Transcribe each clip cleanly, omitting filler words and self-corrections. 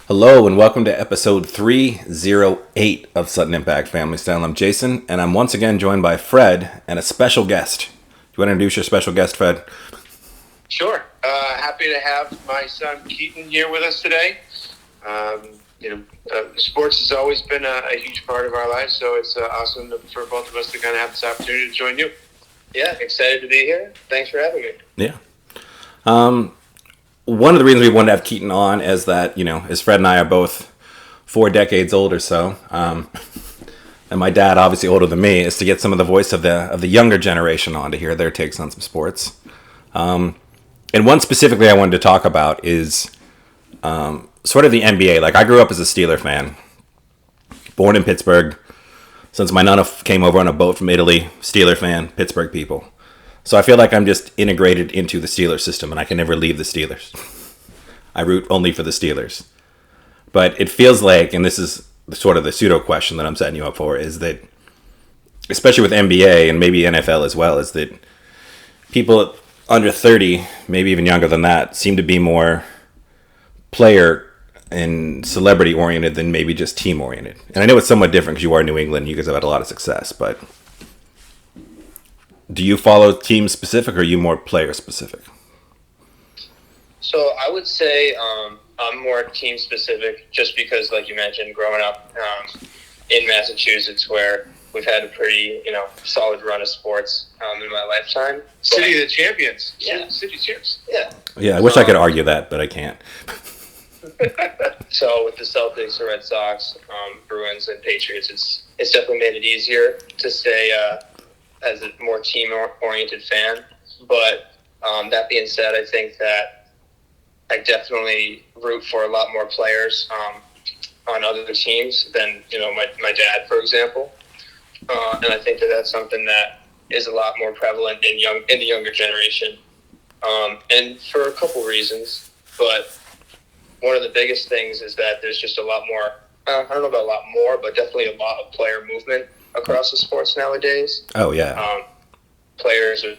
Hello and welcome to episode 308 of Sutton Impact Family Style. I'm Jason, and I'm once again joined by Fred and a special guest. Do you want to introduce your special guest, Fred? Sure. Happy to have my son Keaton here with us today. Sports has always been a huge part of our lives, so it's awesome for both of us to kind of have this opportunity to join you. Yeah, excited to be here. Thanks for having me. Yeah. One of the reasons we wanted to have Keaton on is that, as Fred and I are both 4 decades old or so, and my dad obviously older than me, is to get some of the voice of the younger generation on to hear their takes on some sports. And one specifically I wanted to talk about is sort of the NBA. Like, I grew up as a Steeler fan, born in Pittsburgh. Since my nana came over on a boat from Italy, Steeler fan, Pittsburgh people. So I feel like I'm just integrated into the Steelers system, and I can never leave the Steelers. I root only for the Steelers. But it feels like, and this is sort of the pseudo question that I'm setting you up for, is that, especially with NBA and maybe NFL as well, is that people under 30, maybe even younger than that, seem to be more player and celebrity oriented than maybe just team oriented. And I know it's somewhat different because you are New England, you guys have had a lot of success, but do you follow team specific or are you more player specific? So I would say I'm more team specific just because, like you mentioned, growing up in Massachusetts where we've had a pretty, solid run of sports in my lifetime. City of the Champions. Yeah. City Champs. Yeah. Yeah, I wish I could argue that, but I can't. So with the Celtics, the Red Sox, Bruins, and Patriots, it's definitely made it easier to stay as a more team-oriented fan. But that being said, I think that I definitely root for a lot more players on other teams than, my dad, for example. And I think that that's something that is a lot more prevalent in the younger generation. And for a couple reasons. But one of the biggest things is that there's just a lot more, I don't know about a lot more, but definitely a lot of player movement across the sports nowadays. Oh, yeah. Players are,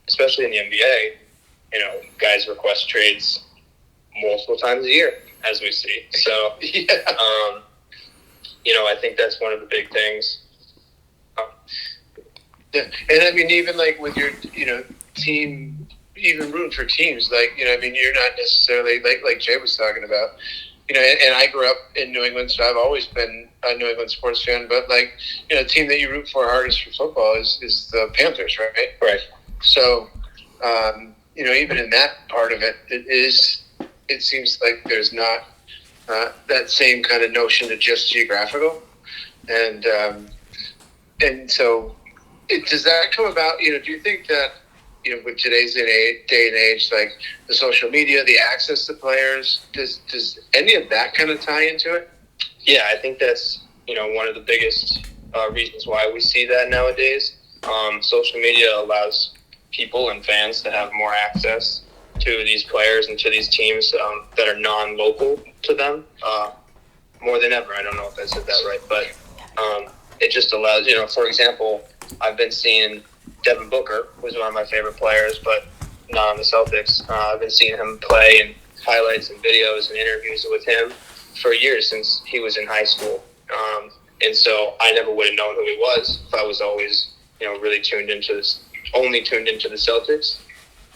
especially in the NBA, guys request trades multiple times a year, as we see. So, Yeah. I think that's one of the big things. Yeah. And I mean, even like with your, team, even rooting for teams, like, you're not necessarily like Jay was talking about, and I grew up in New England, so I've always been a New England sports fan, but like, the team that you root for hardest for football is the Panthers, right? Right. So, even in that part of it, it seems like there's not that same kind of notion of just geographical. And so does that come about, do you think that, with today's day and age, like the social media, the access to players, does any of that kind of tie into it? Yeah, I think that's, one of the biggest reasons why we see that nowadays. Social media allows people and fans to have more access to these players and to these teams that are non-local to them more than ever. I don't know if I said that right, but it just allows, for example, I've been seeing Devin Booker, who's one of my favorite players, but not on the Celtics. I've been seeing him play and highlights and videos and interviews with him for years since he was in high school. And so I never would have known who he was if I was always, really only tuned into the Celtics.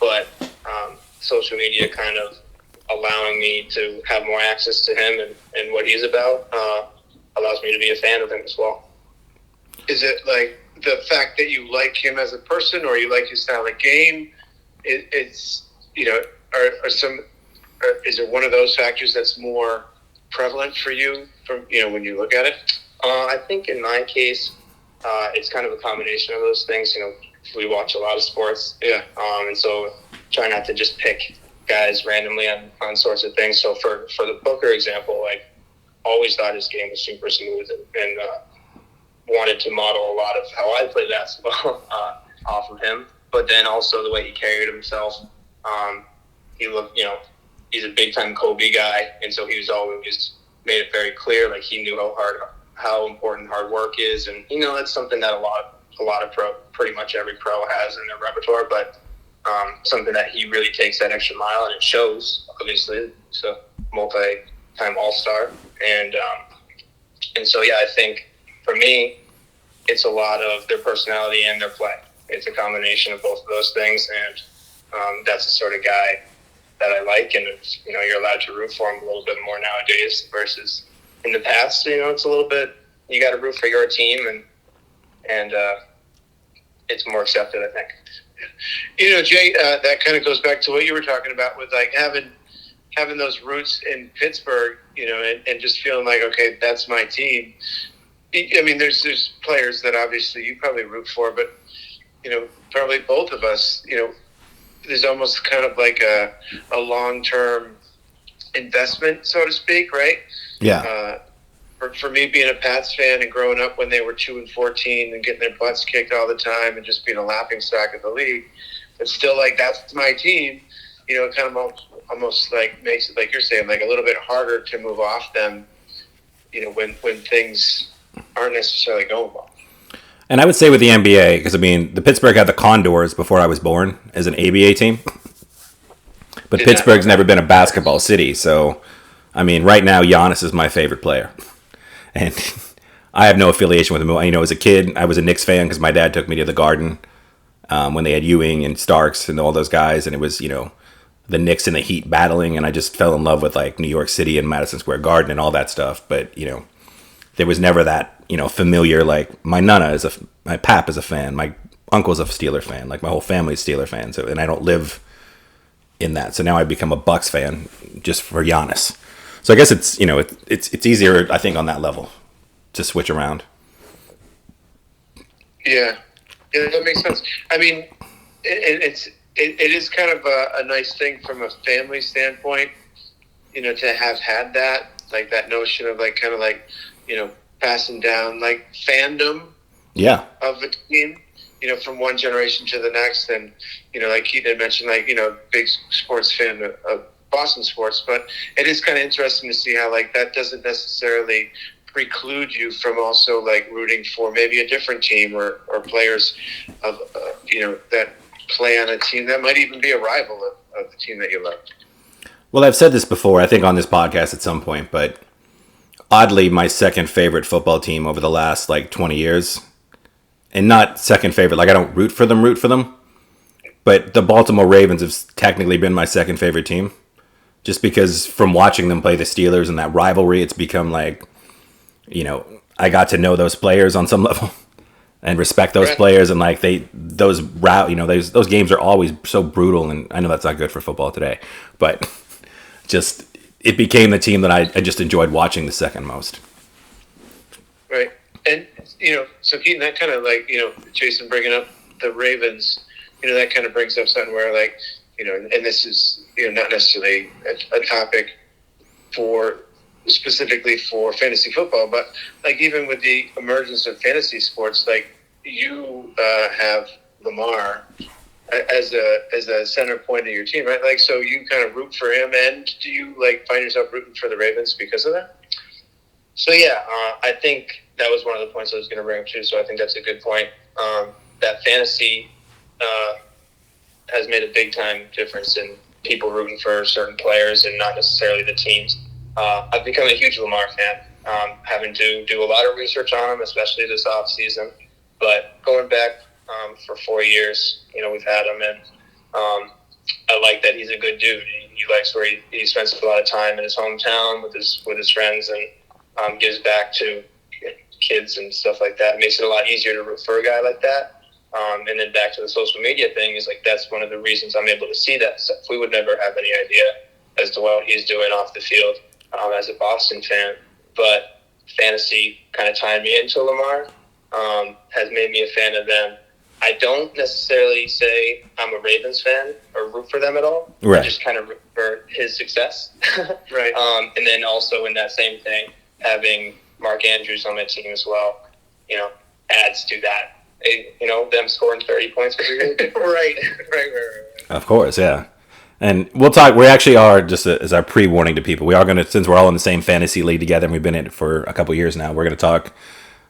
But social media kind of allowing me to have more access to him and what he's about allows me to be a fan of him as well. Is it like the fact that you like him as a person or you like his style of game? Is it one of those factors that's more prevalent for you from, when you look at it? I think in my case, it's kind of a combination of those things. We watch a lot of sports. Yeah. And so try not to just pick guys randomly on sorts of things. So for the Booker example, like, always thought his game was super smooth and wanted to model a lot of how I play basketball off of him. But then also the way he carried himself. He looked, he's a big-time Kobe guy, and so he was always made it very clear, like, he knew how important hard work is, and that's something that a lot of pretty much every pro has in their repertoire. But something that he really takes that extra mile, and it shows. Obviously, he's a multi-time All-Star, and so I think for me, it's a lot of their personality and their play. It's a combination of both of those things, and that's the sort of guy that I like. And you're allowed to root for him a little bit more nowadays versus in the past. It's a little bit, you got to root for your team, and it's more accepted, I think. Jay, that kind of goes back to what you were talking about with like having those roots in Pittsburgh, and just feeling like, okay, that's my team. I mean, there's players that obviously you probably root for, but probably both of us, there's almost kind of like a long-term investment, so to speak, right? Yeah. For me, being a Pats fan and growing up when they were 2-14 and getting their butts kicked all the time and just being a laughingstock of the league, it's still like, that's my team. It kind of almost like makes it, like you're saying, like a little bit harder to move off them, when things aren't necessarily going well. And I would say with the NBA, because, the Pittsburgh had the Condors before I was born as an ABA team. But Pittsburgh's never been a basketball city. So, right now, Giannis is my favorite player. And I have no affiliation with him. As a kid, I was a Knicks fan because my dad took me to the Garden when they had Ewing and Starks and all those guys. And it was, the Knicks and the Heat battling. And I just fell in love with, like, New York City and Madison Square Garden and all that stuff. But, there was never that, familiar, like, my pap is a fan. My uncle's a Steeler fan. Like, my whole family's Steeler fans. And I don't live in that. So now I've become a Bucks fan just for Giannis. So I guess it's, it's easier, I think, on that level to switch around. Yeah, that makes sense. It is kind of a nice thing from a family standpoint, to have had that, like that notion of like, kind of like, passing down like fandom of the team, from one generation to the next. And, like Keaton had mentioned, like, big sports fan of Boston sports, but it is kind of interesting to see how like that doesn't necessarily preclude you from also like rooting for maybe a different team or players of, that play on a team that might even be a rival of the team that you love. Well, I've said this before, I think on this podcast at some point, but oddly, my second favorite football team over the last like 20 years, and not second favorite, like I don't root for them, but the Baltimore Ravens have technically been my second favorite team, just because from watching them play the Steelers and that rivalry, it's become like, I got to know those players on some level and respect those players, and like those games are always so brutal, and I know that's not good for football today, but just it became the team that I just enjoyed watching the second most. Right. And, so Keaton, that kind of like, Jason bringing up the Ravens, that kind of brings up something where like, and this is, not necessarily a topic specifically for fantasy football, but like even with the emergence of fantasy sports, like you have Lamar as a center point of your team, right? Like, so you kind of root for him, and do you like find yourself rooting for the Ravens because of that? So I think that was one of the points I was going to bring up too. So I think that's a good point. That fantasy has made a big time difference in people rooting for certain players and not necessarily the teams. I've become a huge Lamar fan, having to do a lot of research on him, especially this off season. But going back for 4 years, we've had him, and I like that he's a good dude. He likes where he spends a lot of time in his hometown with his friends, and gives back to kids and stuff like that. It makes it a lot easier to root for a guy like that. And then back to the social media thing is like that's one of the reasons I'm able to see that stuff. We would never have any idea as to what he's doing off the field as a Boston fan. But fantasy kind of tied me into Lamar, has made me a fan of them. I don't necessarily say I'm a Ravens fan or root for them at all. Right. I just kind of root for his success. Right. And then also in that same thing, having Mark Andrews on my team as well, adds to that. Them scoring 30 points every year. Right. Of course, yeah. And we'll talk. We actually are, just as our pre-warning to people, we are going to, since we're all in the same fantasy league together and we've been in it for a couple years now, we're going to talk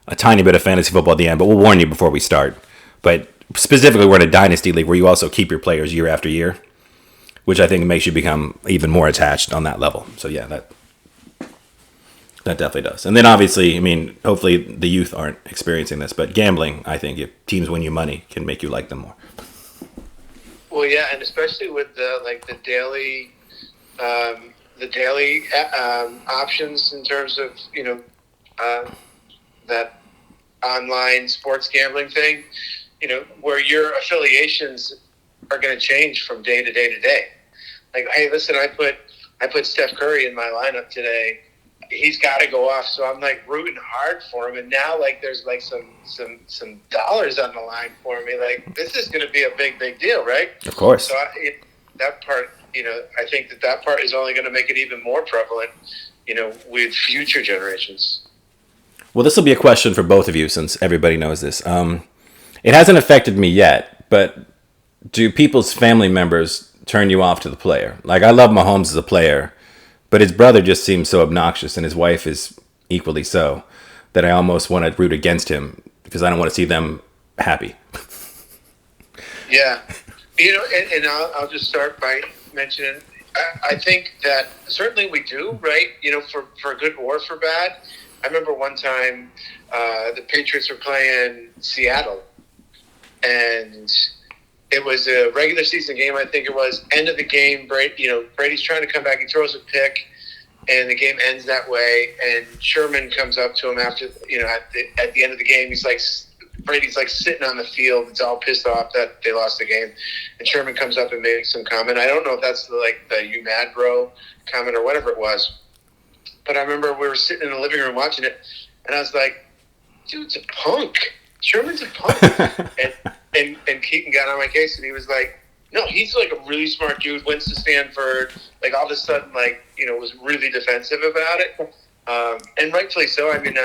a tiny bit of fantasy football at the end, but we'll warn you before we start. But specifically we're in a dynasty league where you also keep your players year after year, which I think makes you become even more attached on that level. So yeah, that definitely does. And then obviously, I mean, hopefully the youth aren't experiencing this, but gambling, I think if teams win you money, can make you like them more. Well, yeah, and especially with the daily options in terms of that online sports gambling thing, where your affiliations are going to change from day to day to day. Like, hey, listen, I put Steph Curry in my lineup today. He's got to go off, so I'm like rooting hard for him. And now, like, there's like some dollars on the line for me. Like, this is going to be a big deal, right? Of course. So that part, I think that part is only going to make it even more prevalent, with future generations. Well, this will be a question for both of you, since everybody knows this. It hasn't affected me yet, but do people's family members turn you off to the player? Like, I love Mahomes as a player, but his brother just seems so obnoxious, and his wife is equally so, that I almost want to root against him because I don't want to see them happy. Yeah. And I'll just start by mentioning, I think that certainly we do, right? For good or for bad. I remember one time the Patriots were playing Seattle, and it was a regular season game. I think it was end of the game. Brady's trying to come back. He throws a pick, and the game ends that way. And Sherman comes up to him after, at the end of the game. He's like, Brady's like sitting on the field. It's all pissed off that they lost the game. And Sherman comes up and makes some comment. I don't know if that's the "you mad, bro" comment or whatever it was. But I remember we were sitting in the living room watching it, and I was like, dude's a punk. Sherman's a punk. and Keaton got on my case, and he was like, no, he's like a really smart dude, went to Stanford, like all of a sudden, was really defensive about it. And rightfully so. I mean,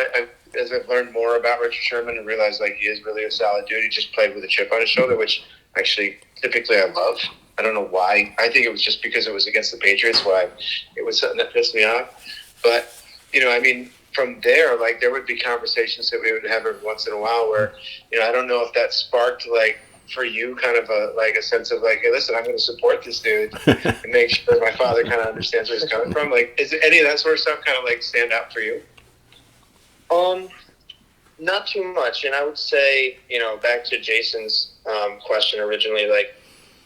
as I've learned more about Richard Sherman and realized he is really a solid dude. He just played with a chip on his shoulder, which actually typically I love. I don't know why. I think it was just because it was against the Patriots why it was something that pissed me off. But, from there, there would be conversations that we would have every once in a while where, I don't know if that sparked, for you kind of a sense of hey, listen, I'm going to support this dude and make sure my father kind of understands where he's coming from. Is any of that sort of stuff kind of stand out for you? Not too much. And I would say, back to Jason's question originally,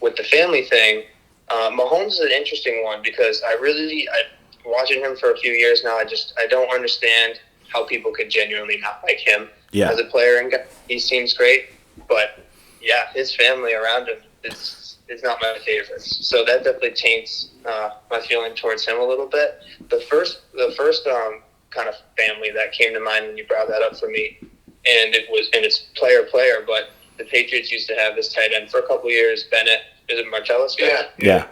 with the family thing, Mahomes is an interesting one because I watching him for a few years now, I don't understand how people could genuinely not like him as a player. And he seems great, but yeah, his family around him is not my favorites. So that definitely taints my feeling towards him a little bit. The first kind of family that came to mind when you brought that up for me, and it's player, but the Patriots used to have this tight end for a couple of years, Bennett. Is it Martellus? Yeah.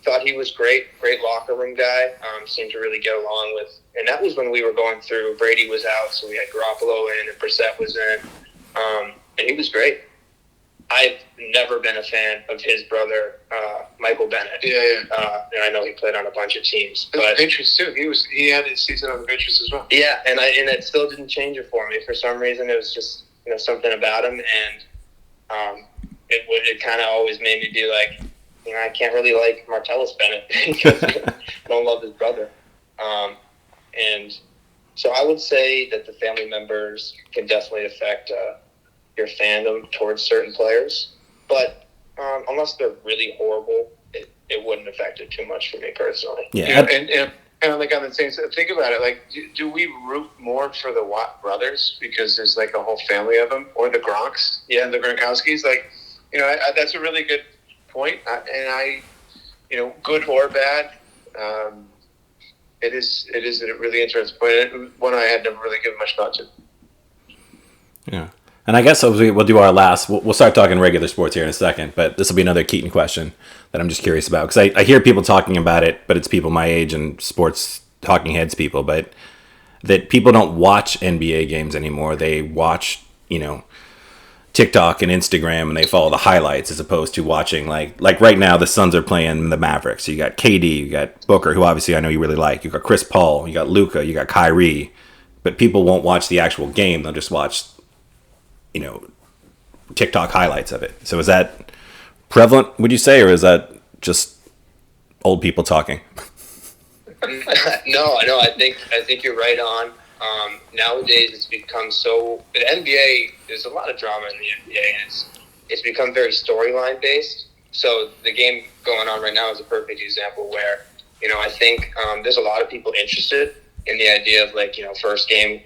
Thought he was great locker room guy. Seemed to really get along with, and that was when we were going through. Brady was out, so we had Garoppolo in, and Brissett was in, and he was great. I've never been a fan of his brother, Michael Bennett. Yeah. And I know he played on a bunch of teams, but the Patriots too. He had his season on the Patriots as well. Yeah, and it still didn't change it for me. For some reason, it was just something about him, and it kind of always made me be like, I can't really like Martellus Bennett because I don't love his brother. And so I would say that the family members can definitely affect your fandom towards certain players. But unless they're really horrible, it wouldn't affect it too much for me personally. Yeah, and kind of on the same side, think about it. Do we root more for the Watt brothers because there's a whole family of them, or the Gronks? Yeah, and the Gronkowskis. That's a really good point, and I good or bad, it is a really interesting point. One I had never really given much thought to. Yeah, and I guess we'll do our last. We'll start talking regular sports here in a second, but this will be another Keaton question that I'm just curious about because I hear people talking about it, but it's people my age and sports talking heads people, but that people don't watch NBA games anymore. They watch TikTok and Instagram, and they follow the highlights as opposed to watching like right now the Suns are playing the Mavericks. So you got KD, you got Booker, who obviously I know you really like. You got Chris Paul, you got Luka, you got Kyrie, but people won't watch the actual game. They'll just watch, TikTok highlights of it. So is that prevalent, would you say, or is that just old people talking? No, I think you're right on. Nowadays, it's become so. The NBA, there's a lot of drama in the NBA, and it's become very storyline based. So the game going on right now is a perfect example where, I think there's a lot of people interested in the idea of, like, first game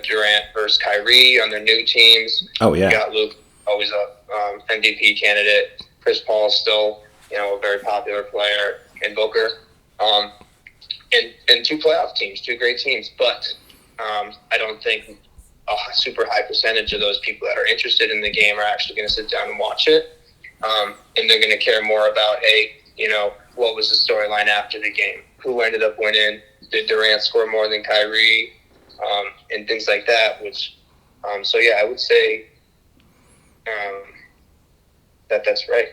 Durant versus Kyrie on their new teams. Oh yeah, you got Luke, always a MVP candidate. Chris Paul is still a very popular player, and Booker. And two playoff teams, two great teams, but I don't think a super high percentage of those people that are interested in the game are actually going to sit down and watch it. And they're going to care more about, hey, what was the storyline after the game? Who ended up winning? Did Durant score more than Kyrie? And things like that, which, so yeah, I would say that's right.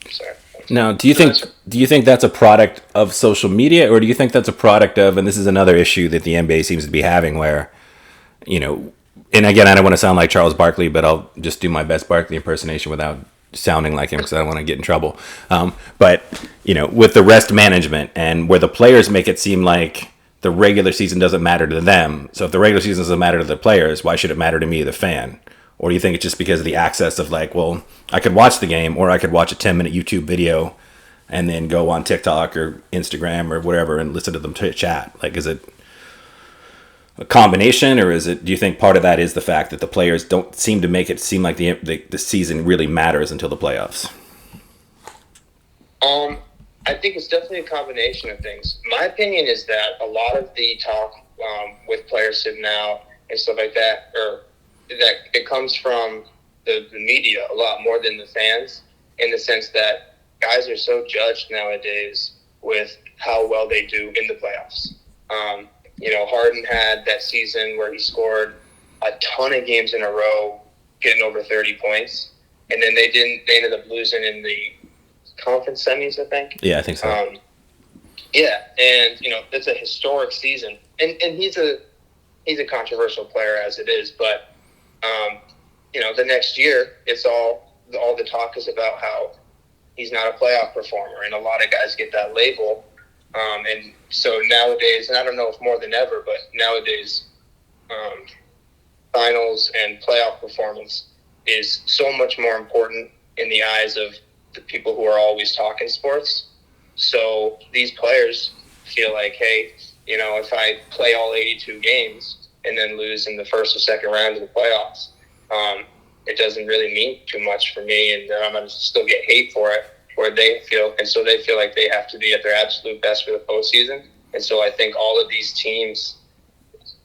Sorry. Now, do you think that's a product of social media, or do you think that's a product of, and this is another issue that the NBA seems to be having, where, and again, I don't want to sound like Charles Barkley, but I'll just do my best Barkley impersonation without sounding like him because I don't want to get in trouble. But with the rest management and where the players make it seem like the regular season doesn't matter to them. So if the regular season doesn't matter to the players, why should it matter to me, the fan? Or do you think it's just because of the access of, like, well, I could watch the game, or I could watch a 10-minute YouTube video and then go on TikTok or Instagram or whatever and listen to them chat? Like, is it a combination, or do you think part of that is the fact that the players don't seem to make it seem like the season really matters until the playoffs? I think it's definitely a combination of things. My opinion is that a lot of the talk with players sitting out and stuff like that, that it comes from the media a lot more than the fans, in the sense that guys are so judged nowadays with how well they do in the playoffs. Harden had that season where he scored a ton of games in a row, getting over 30 points, and then they ended up losing in the conference semis, I think. Yeah, I think so. And it's a historic season, and he's a controversial player as it is, but the next year, it's all the talk is about how he's not a playoff performer, and a lot of guys get that label. And so nowadays, and I don't know if more than ever, but nowadays, finals and playoff performance is so much more important in the eyes of the people who are always talking sports. So these players feel like, hey, if I play all 82 games and then lose in the first or second round of the playoffs, it doesn't really mean too much for me, and I'm going to still get hate for it, they feel like they have to be at their absolute best for the postseason. And so I think all of these teams,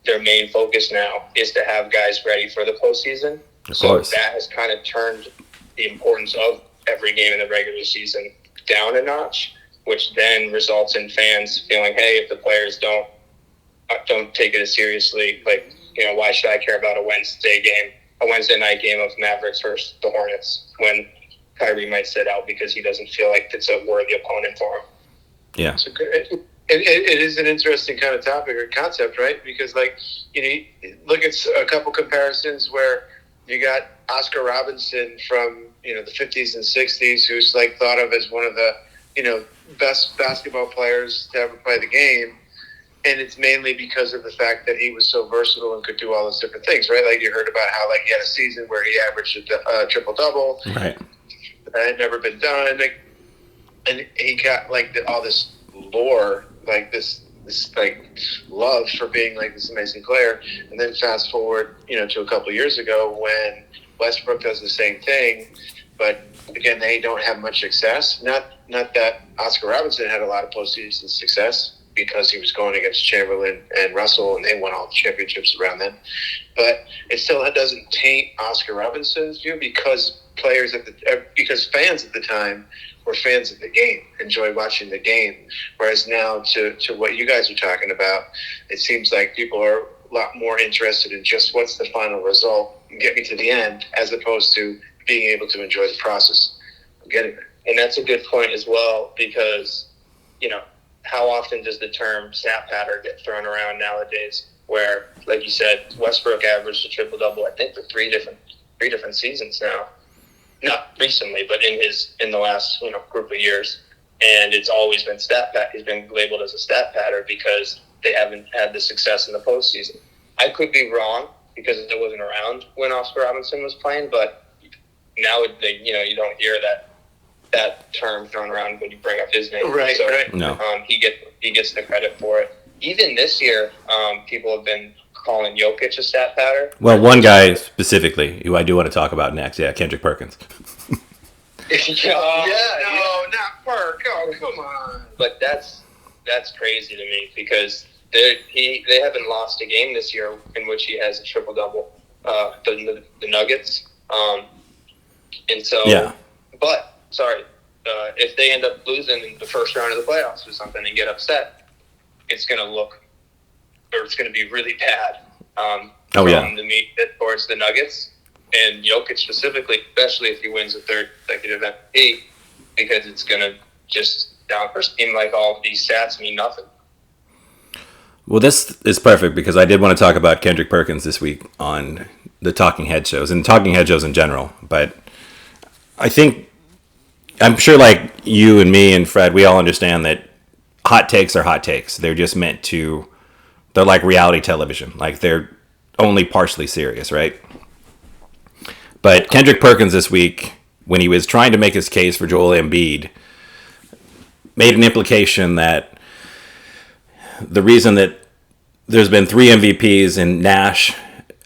their main focus now is to have guys ready for the postseason. So that has kind of turned the importance of every game in the regular season down a notch, which then results in fans feeling, hey, if the players don't take it as seriously, like, why should I care about a Wednesday night game of Mavericks versus the Hornets when Kyrie might sit out because he doesn't feel like it's a worthy opponent for him? Yeah. So it is an interesting kind of topic or concept, right? Because, like, look at a couple comparisons where you got Oscar Robertson from, the 50s and 60s, who's, like, thought of as one of the, best basketball players to ever play the game. And it's mainly because of the fact that he was so versatile and could do all those different things, right? Like, you heard about how, like, he had a season where he averaged a triple-double. Right. That had never been done. And he got, like, all this lore, like, this like, love for being, like, this amazing player. And then fast forward, to a couple years ago when Westbrook does the same thing. But, again, they don't have much success. Not that Oscar Robertson had a lot of postseason success, because he was going against Chamberlain and Russell, and they won all the championships around then. But it still doesn't taint Oscar Robinson's view, because fans at the time were fans of the game, enjoy watching the game. Whereas now, to what you guys are talking about, it seems like people are a lot more interested in just what's the final result and get me to the end, as opposed to being able to enjoy the process of getting there. And that's a good point as well, because, how often does the term stat pattern get thrown around nowadays, where, like you said, Westbrook averaged a triple-double, I think, for 3 different 3 different seasons now. Not recently, but in the last group of years, and it's always been stat pad. He's been labeled as a stat padder because they haven't had the success in the postseason. I could be wrong because it wasn't around when Oscar Robinson was playing, but now you don't hear that term thrown around when you bring up his name. Right, so, right. No. He gets the credit for it. Even this year, people have been calling Jokic a stat padder. Well, one guy specifically, who I do want to talk about next, Kendrick Perkins. No, not Perk. Oh, come on. But that's crazy to me because they haven't lost a game this year in which he has a triple double. The Nuggets, and so Yeah. But if they end up losing in the first round of the playoffs or something and get upset, it's going to be really bad. From the media towards the Nuggets and Jokic specifically, especially if he wins the third consecutive MVP, because it's going to just seem like all of these stats mean nothing. Well, this is perfect because I did want to talk about Kendrick Perkins this week on the Talking Head shows and Talking Head shows in general. But I'm sure like you and me and Fred, we all understand that hot takes are hot takes. They're just they're like reality television. Like they're only partially serious, right? But Kendrick Perkins this week, when he was trying to make his case for Joel Embiid, made an implication that the reason that there's been 3 MVPs in Nash,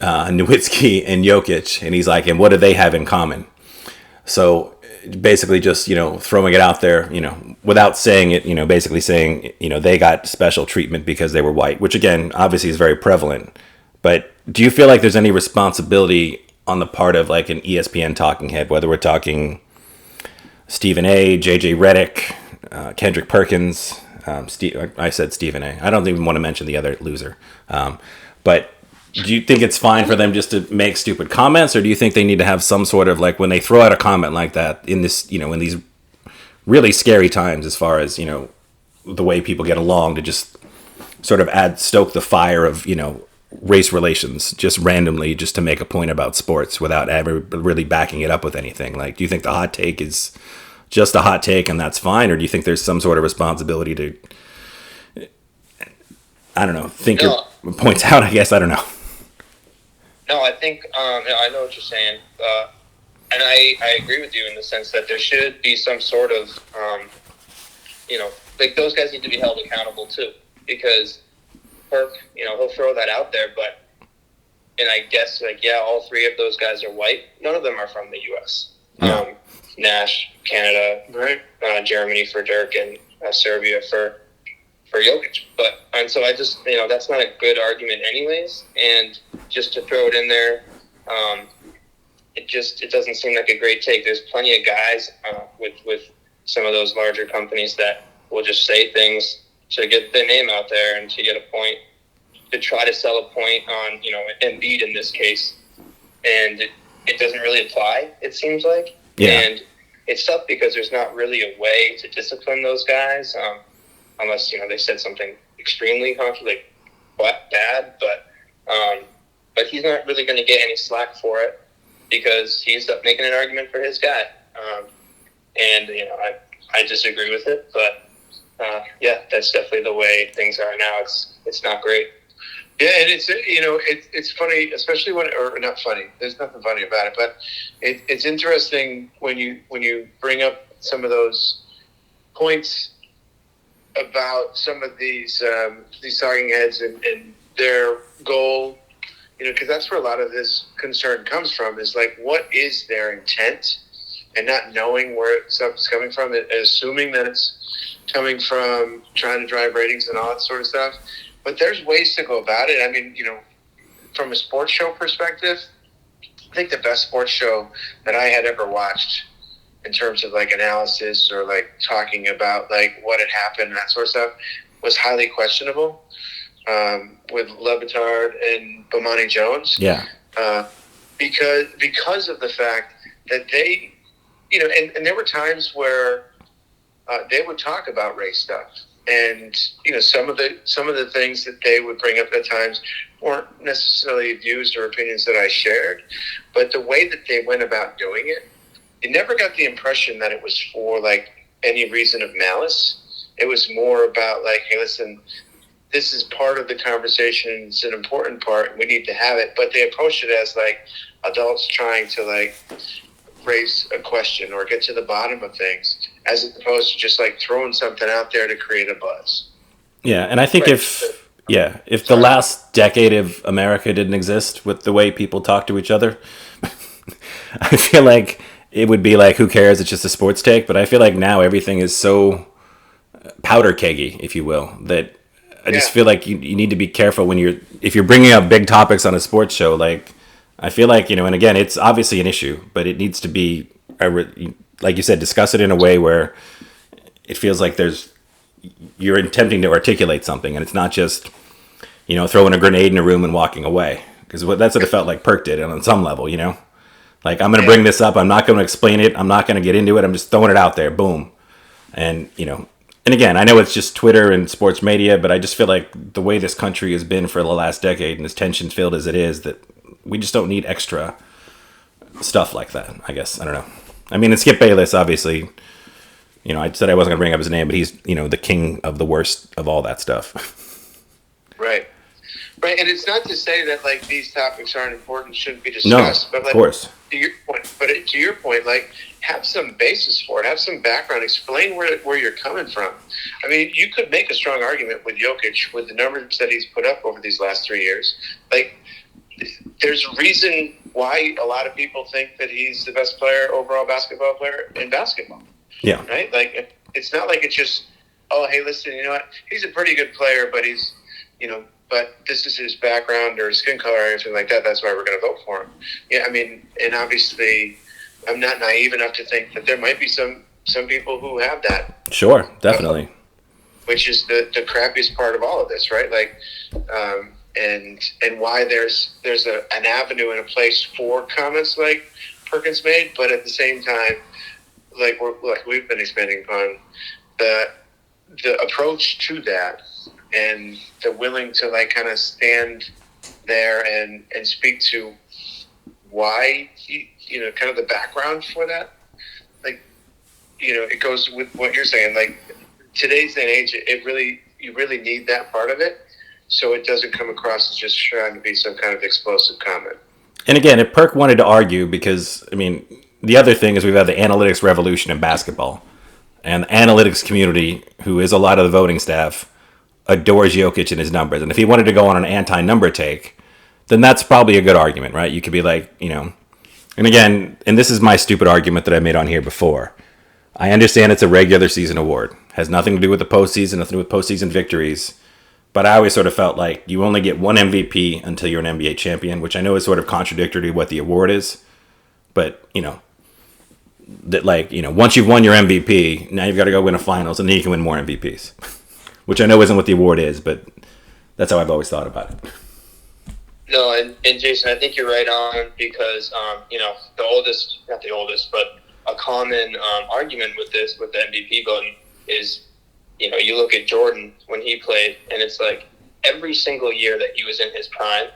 Nowitzki, and Jokic, and he's like, and what do they have in common? So basically just, throwing it out there, without saying it, basically saying, they got special treatment because they were white, which again, obviously is very prevalent. But do you feel like there's any responsibility on the part of like an ESPN talking head, whether we're talking Stephen A., JJ Redick, Kendrick Perkins, I said Stephen A. I don't even want to mention the other loser. But do you think it's fine for them just to make stupid comments, or do you think they need to have some sort of like when they throw out a comment like that in this, in these really scary times as far as, the way people get along, to just sort of stoke the fire of, race relations just randomly just to make a point about sports without ever really backing it up with anything? Like, do you think the hot take is just a hot take and that's fine, or do you think there's some sort of responsibility to, I don't know, your points out, I guess? I don't know. No, I think I know what you're saying, and I agree with you in the sense that there should be some sort of, like those guys need to be held accountable too, because Perk, he'll throw that out there, and I guess all 3 of those guys are white. None of them are from the U.S. No. Nash, Canada, right? Germany for Dirk, and Serbia for Jokic. And so I just, that's not a good argument anyways. And just to throw it in there, it doesn't seem like a great take. There's plenty of guys with some of those larger companies that will just say things to get their name out there and to get a point, to try to sell a point on, Embiid in this case. And it doesn't really apply, it seems like. Yeah. And it's tough because there's not really a way to discipline those guys, unless, they said something extremely bad. But he's not really going to get any slack for it because he's making an argument for his guy. And I disagree with it, but that's definitely the way things are now. It's not great. Yeah, and it's funny, especially or not funny. There's nothing funny about it, but it's interesting when you bring up some of those points about some of these talking heads and their goal, because that's where a lot of this concern comes from. Is like, what is their intent, and not knowing where stuff's coming from, and assuming that it's coming from trying to drive ratings and all that sort of stuff. But there's ways to go about it. I mean, from a sports show perspective, I think the best sports show that I had ever watched in terms of like analysis or like talking about like what had happened and that sort of stuff was highly questionable, with Levitard and Bomani Jones. Yeah. Because of the fact that they, and there were times where they would talk about race stuff. And some of the things that they would bring up at times weren't necessarily views or opinions that I shared, but the way that they went about doing it, you never got the impression that it was for like any reason of malice. It was more about like, hey, listen, this is part of the conversation. It's an important part. We need to have it. But they approached it as like adults trying to like raise a question or get to the bottom of things, as opposed to just like throwing something out there to create a buzz. Yeah, and I think if the last decade of America didn't exist with the way people talk to each other, I feel like it would be like, who cares? It's just a sports take. But I feel like now everything is so powder keggy, if you will, that I just feel like you need to be careful if you're bringing up big topics on a sports show. Like, I feel like, and again, it's obviously an issue, but it needs to be, like you said, discuss it in a way where it feels like you're attempting to articulate something, and it's not just, throwing a grenade in a room and walking away. Because that's what it felt like Perk did on some level, Like, I'm going to bring this up. I'm not going to explain it. I'm not going to get into it. I'm just throwing it out there. Boom. And, and again, I know it's just Twitter and sports media, but I just feel like the way this country has been for the last decade and as tension-filled as it is, that we just don't need extra stuff like that, I guess. I don't know. I mean, and Skip Bayless, obviously, I said I wasn't going to bring up his name, but he's, the king of the worst of all that stuff. Right. Right, and it's not to say that like these topics aren't important, shouldn't be discussed. No, but like, of course. To your point, like have some basis for it, have some background, explain where you're coming from. I mean, you could make a strong argument with Jokic with the numbers that he's put up over these last 3 years. Like, there's a reason why a lot of people think that he's the best overall basketball player in basketball. Yeah. Right. Like, it's not like it's just, oh, hey, listen, you know what? He's a pretty good player, but he's, but this is his background or his skin color or anything like that. That's why we're going to vote for him. Yeah, I mean, and obviously, I'm not naive enough to think that there might be some people who have that. Sure, definitely. Which is the crappiest part of all of this, right? Like, and why there's an avenue and a place for comments like Perkins made, but at the same time, like we've been expanding upon the approach to that. And the willing to like kind of stand there and speak to why, kind of the background for that. Like, it goes with what you're saying. Like, today's day and age, you really need that part of it, so it doesn't come across as just trying to be some kind of explosive comment. And again, if Perk wanted to argue, because I mean, the other thing is we've had the analytics revolution in basketball, and the analytics community, who is a lot of the voting staff, adores Jokic and his numbers. And if he wanted to go on an anti-number take, then that's probably a good argument, right? You could be like, and again, and this is my stupid argument that I made on here before. I understand it's a regular season award. Has nothing to do with the postseason, nothing to do with postseason victories. But I always sort of felt like you only get one MVP until you're an NBA champion, which I know is sort of contradictory to what the award is. But, that once you've won your MVP, now you've got to go win a finals, and then you can win more MVPs. Which I know isn't what the award is, but that's how I've always thought about it. No, and Jason, I think you're right on because, the oldest, not the oldest, but a common argument with the MVP voting is, you look at Jordan when he played, and it's like every single year that he was in his prime,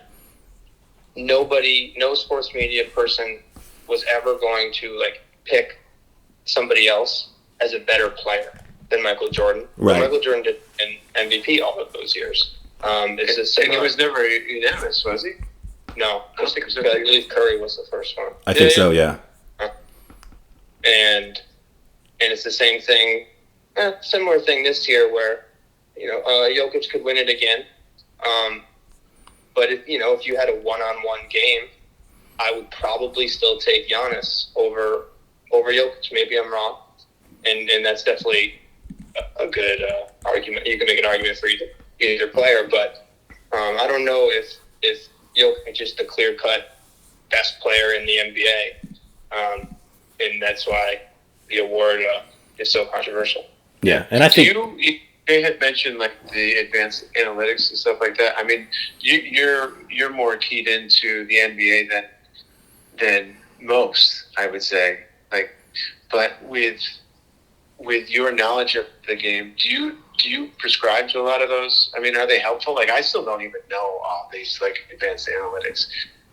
no sports media person was ever going to, like, pick somebody else as a better player than Michael Jordan. Right. Michael Jordan did an MVP all of those years. And he was never unanimous, was he? No. I believe Curry was the first one. I think so, yeah. And it's the same thing, similar thing this year where, Jokic could win it again. But if you had a one-on-one game, I would probably still take Giannis over Jokic. Maybe I'm wrong. And that's definitely a good argument. You can make an argument for either player, but I don't know if Jokic is the clear-cut best player in the NBA, and that's why the award is so controversial. Yeah, and I think you had mentioned like the advanced analytics and stuff like that. I mean, you're more keyed into the NBA than most, I would say. Like, but with your knowledge of the game, do do you prescribe to a lot of those? I mean, are they helpful? Like, I still don't even know all these like advanced analytics.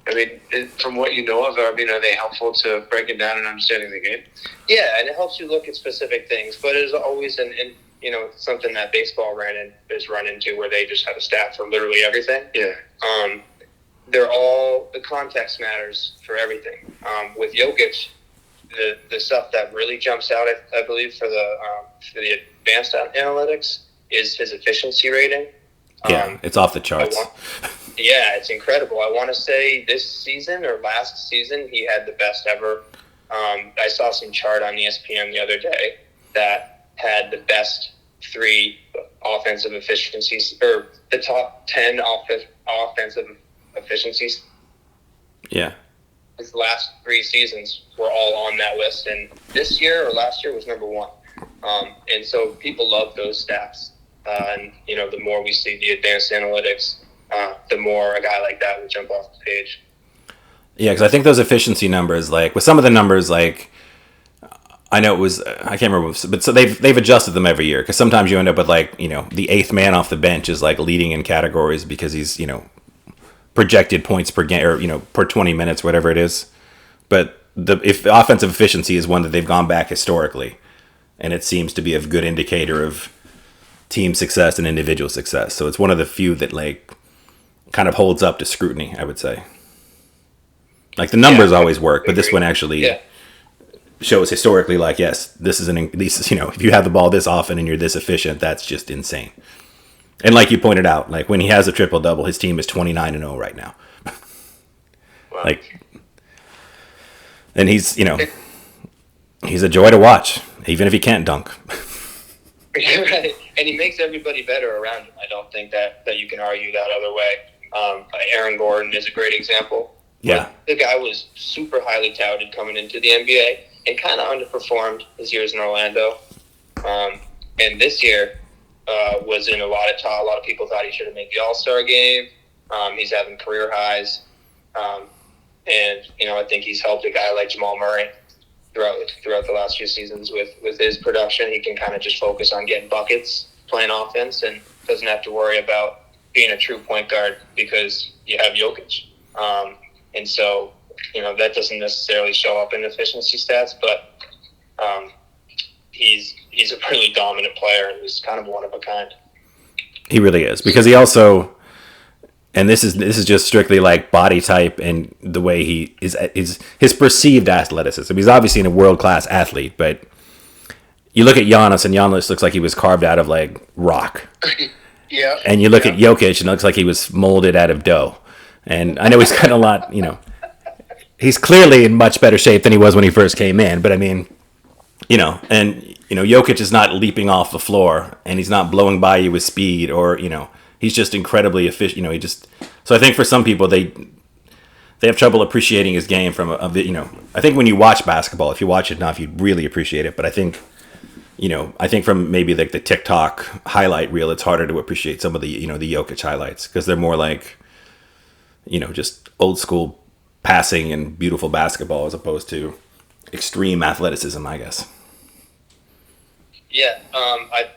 I mean, from what you know of, I mean, are they helpful to breaking down and understanding the game? Yeah, and it helps you look at specific things, but it's always something that baseball has run into where they just have a stat for literally everything. Yeah. The context matters for everything. With Jokic, the stuff that really jumps out, I believe, for the advanced analytics is his efficiency rating. Yeah, it's off the charts. Yeah, it's incredible. I want to say this season or last season, he had the best ever. I saw some chart on ESPN the other day that had the best 3 offensive efficiencies, or the top 10 offensive efficiencies. Yeah. His last 3 seasons were all on that list, and this year or last year was number 1. And so people love those stats. And, the more we see the advanced analytics, the more a guy like that would jump off the page. Yeah, because I think those efficiency numbers, like with some of the numbers, like I know it was, I can't remember, but so they've adjusted them every year, because sometimes you end up with like, the 8th man off the bench is like leading in categories because he's, projected points per game, or per 20 minutes, whatever it is. But if offensive efficiency is one that they've gone back historically, and it seems to be a good indicator of team success and individual success. So it's one of the few that like kind of holds up to scrutiny, I would say. Like the numbers always work, but this one actually shows historically, like, yes, this is if you have the ball this often and you're this efficient, that's just insane. And like you pointed out, like when he has a triple double, his team is 29-0 right now. Wow. Like, and he's a joy to watch, even if he can't dunk. Right. And he makes everybody better around him. I don't think that you can argue that other way. Aaron Gordon is a great example. Yeah. The guy was super highly touted coming into the NBA and kind of underperformed his years in Orlando. And this year was in a lot of people thought he should have made the All-Star game. He's having career highs. And I think he's helped a guy like Jamal Murray throughout the last few seasons with his production. He can kind of just focus on getting buckets, playing offense, and doesn't have to worry about being a true point guard because you have Jokic. And so, that doesn't necessarily show up in efficiency stats, but he's a really dominant player, and he's kind of one of a kind. He really is, because he also, and this is just strictly like body type and the way he is his perceived athleticism. He's obviously a world-class athlete, but you look at Giannis, and Giannis looks like he was carved out of like rock. Yeah. And you look at Jokic, and it looks like he was molded out of dough. And I know he's got a lot, he's clearly in much better shape than he was when he first came in. But I mean, Jokic is not leaping off the floor, and he's not blowing by you with speed, or, he's just incredibly efficient. So I think for some people, they have trouble appreciating his game from I think when you watch basketball, if you watch it enough, you'd really appreciate it. But I think from maybe like the TikTok highlight reel, it's harder to appreciate some of the, the Jokic highlights, because they're more like, just old school passing and beautiful basketball as opposed to extreme athleticism, I guess. Yeah,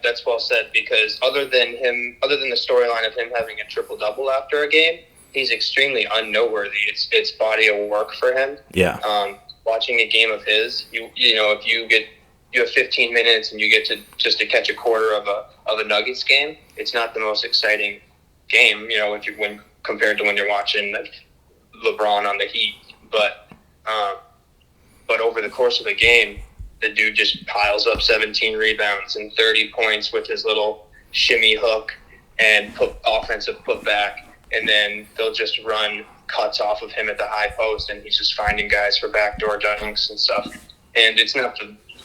that's well said, because other than the storyline of him having a triple double after a game, he's extremely unnoteworthy. It's body of work for him. Yeah. Watching a game of his, if you have 15 minutes and you get to catch a quarter of a Nuggets game, it's not the most exciting game, when compared to when you're watching like LeBron on the Heat. But over the course of a game, the dude just piles up 17 rebounds and 30 points with his little shimmy hook and offensive putback, and then they'll just run cuts off of him at the high post, and he's just finding guys for backdoor dunks and stuff. And it's not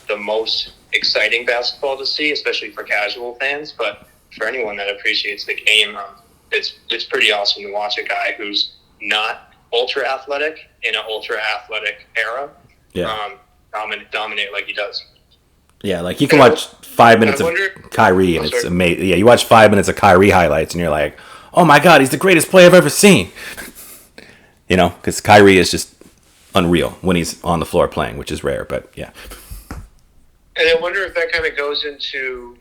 the most exciting basketball to see, especially for casual fans, but for anyone that appreciates the game, it's pretty awesome to watch a guy who's not ultra athletic in an ultra athletic era. Yeah. Dominate like he does. Yeah, like you can watch 5 minutes of Kyrie, and it's amazing. Yeah, you watch 5 minutes of Kyrie highlights, and you're like, oh my God, he's the greatest player I've ever seen. Because Kyrie is just unreal when he's on the floor playing, which is rare, but yeah. And I wonder if that kind of goes into,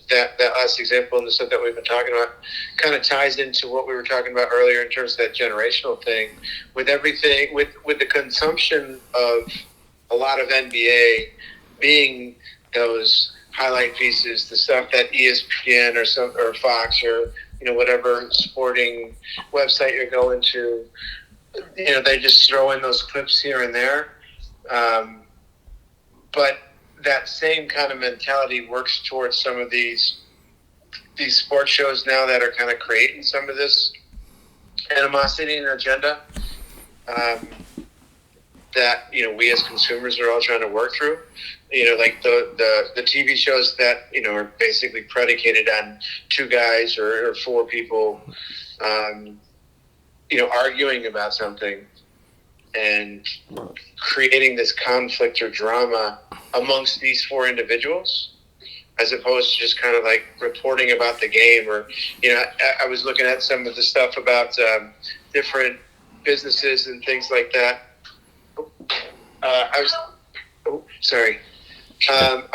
that last example and the stuff that we've been talking about kind of ties into what we were talking about earlier in terms of that generational thing with everything, with the consumption of a lot of NBA being those highlight pieces, the stuff that ESPN or Fox or, whatever sporting website you're going to, they just throw in those clips here and there. But that same kind of mentality works towards some of these sports shows now that are kind of creating some of this animosity and agenda that we as consumers are all trying to work through. Like the TV shows that are basically predicated on two guys or four people, arguing about something and creating this conflict or drama amongst these four individuals, as opposed to just kind of like reporting about the game. Or, I was looking at some of the stuff about different businesses and things like that. I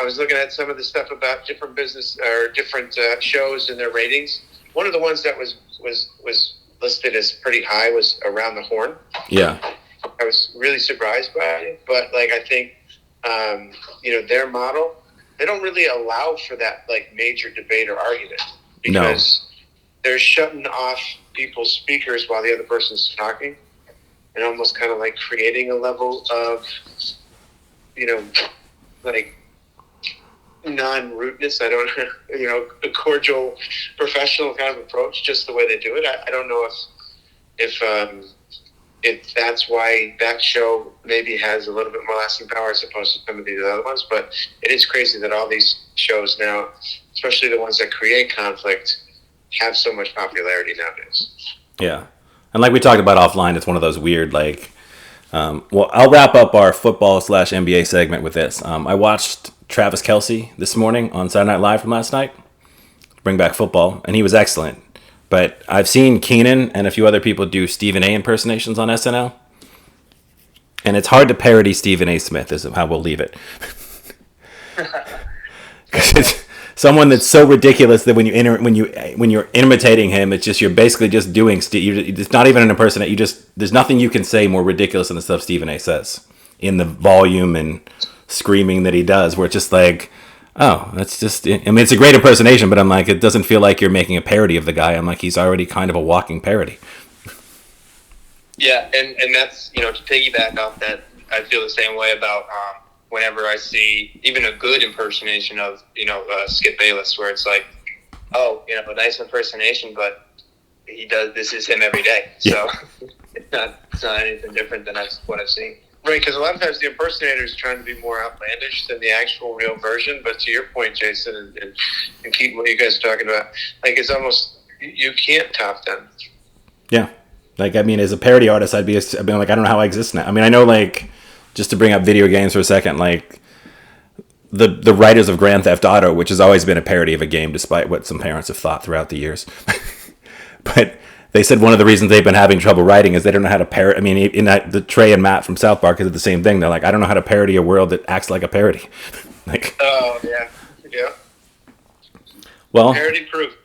was looking at some of the stuff about different business or different shows and their ratings. One of the ones that was listed as pretty high was Around the Horn. Yeah. I was really surprised by it, but I think, their model, they don't really allow for that major debate or argument because they're shutting off people's speakers while the other person's talking and almost kind of creating a level of, non-rudeness. I don't, a cordial, professional kind of approach, just the way they do it. I don't know if that's why that show maybe has a little bit more lasting power as opposed to some of these other ones. But it is crazy that all these shows now, especially the ones that create conflict, have so much popularity nowadays. Yeah. And like we talked about offline, it's one of those weird, well, I'll wrap up our football/NBA segment with this. I watched Travis Kelce this morning on Saturday Night Live from last night, bring back football, and he was excellent. But I've seen Keenan and a few other people do Stephen A. impersonations on SNL, and it's hard to parody Stephen A. Smith, is how we'll leave it. Because it's someone that's so ridiculous that when you're imitating him, it's just you're basically just doing. It's not even an impersonation. There's nothing you can say more ridiculous than the stuff Stephen A. says in the volume and screaming that he does. Where it's just that's just. I mean, it's a great impersonation, but I'm like, it doesn't feel like you're making a parody of the guy. I'm like, he's already kind of a walking parody. Yeah, and that's to piggyback off that, I feel the same way about whenever I see even a good impersonation of Skip Bayless, where it's like, oh, a nice impersonation, but this is him every day. So it's not anything different than what I've seen. Right, because a lot of times the impersonator is trying to be more outlandish than the actual real version. But to your point, Jason, and Keaton, what you guys are talking about, it's almost, you can't top them. Yeah. As a parody artist, I'd be I don't know how I exist now. I mean, I know, just to bring up video games for a second, the writers of Grand Theft Auto, which has always been a parody of a game, despite what some parents have thought throughout the years. But they said one of the reasons they've been having trouble writing is they don't know how to parody. I mean, the Trey and Matt from South Park did the same thing. They're like, I don't know how to parody a world that acts like a parody. Oh, yeah. Yeah. Well, parody proof.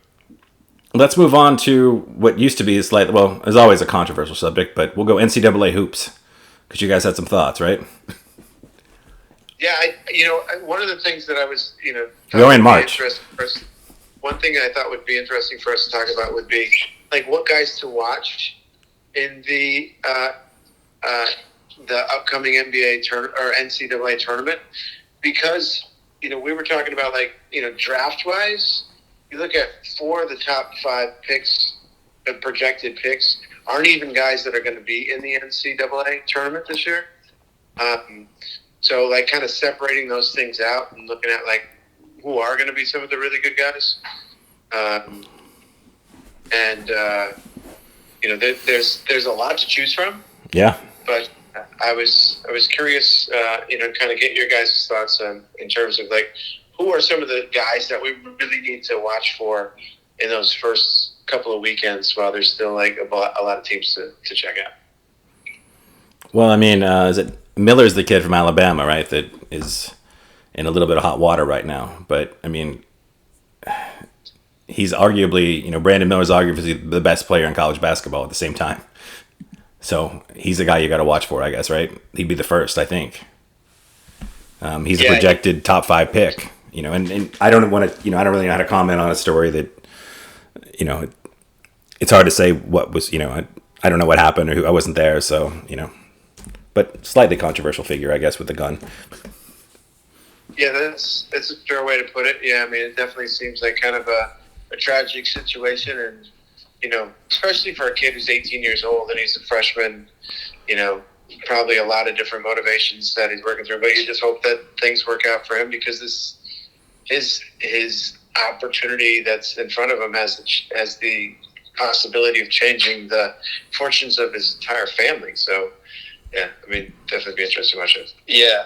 Let's move on to what used to be is always a controversial subject, but we'll go NCAA hoops because you guys had some thoughts, right? Yeah, one of the things that I was, we're in March. One thing I thought would be interesting for us to talk about would be what guys to watch in the upcoming NBA or NCAA tournament, because we were talking about draft wise, you look at 4 of the top 5 picks, the projected picks, aren't even guys that are going to be in the NCAA tournament this year. So kind of separating those things out and looking at who are going to be some of the really good guys. There's a lot to choose from. Yeah. But I was curious, kind of get your guys' thoughts on in terms of who are some of the guys that we really need to watch for in those first couple of weekends while there's still a lot of teams to check out. Well, I mean, is it Miller's the kid from Alabama, right? That is in a little bit of hot water right now. But I mean, he's arguably, Brandon Miller's arguably the best player in college basketball at the same time. So he's the guy you got to watch for, I guess, right? He'd be the first, I think. He's a projected top 5 pick, and I don't want to, I don't really know how to comment on a story that, it's hard to say what was, I don't know what happened or who, I wasn't there. So, but slightly controversial figure, I guess, with the gun. Yeah, that's a fair way to put it. Yeah, I mean, it definitely seems like kind of a tragic situation, and especially for a kid who's 18 years old and he's a freshman, probably a lot of different motivations that he's working through. But you just hope that things work out for him, because his opportunity that's in front of him has the possibility of changing the fortunes of his entire family. So, yeah, I mean, definitely be interesting to watch it. Yeah,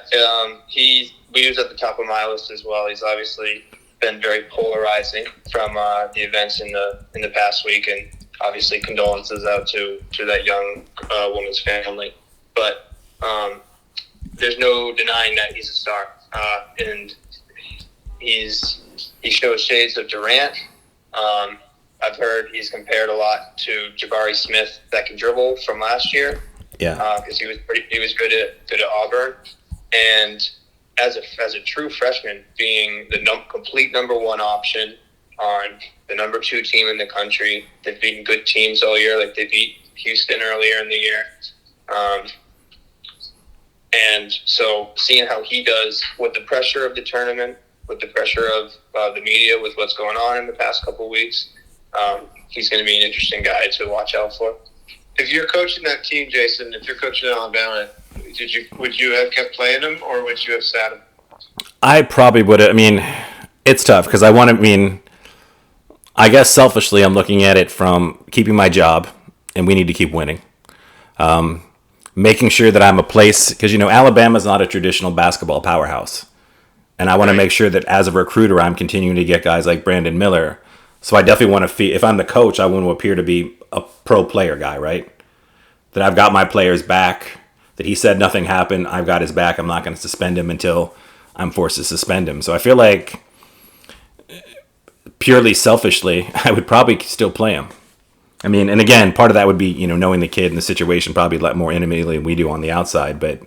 we was at the top of my list as well. He's obviously been very polarizing from the events in the past week, and obviously condolences out to that young woman's family. But there's no denying that he's a star, and he shows shades of Durant. I've heard he's compared a lot to Jabari Smith that can dribble from last year. Yeah, because he was good at Auburn, and as a true freshman, being the complete number 1 option on the number 2 team in the country. They've beaten good teams all year, like they beat Houston earlier in the year. And so seeing how he does with the pressure of the tournament, with the pressure of the media, with what's going on in the past couple of weeks, he's going to be an interesting guy to watch out for. If you're coaching that team, Jason, if you're coaching Alabama, would you have kept playing him, or would you have sat him? I probably would have. I mean, it's tough because I guess selfishly, I'm looking at it from keeping my job, and we need to keep winning. Making sure that I'm a place, because, Alabama's not a traditional basketball powerhouse. And I want to make sure that as a recruiter, I'm continuing to get guys like Brandon Miller. So I definitely want to if I'm the coach, I want to appear to be a pro player guy, right? That I've got my players back, that he said nothing happened, I've got his back, I'm not going to suspend him until I'm forced to suspend him. So I feel like, purely selfishly, I would probably still play him. I mean, and again, part of that would be, knowing the kid and the situation probably a lot more intimately than we do on the outside. But,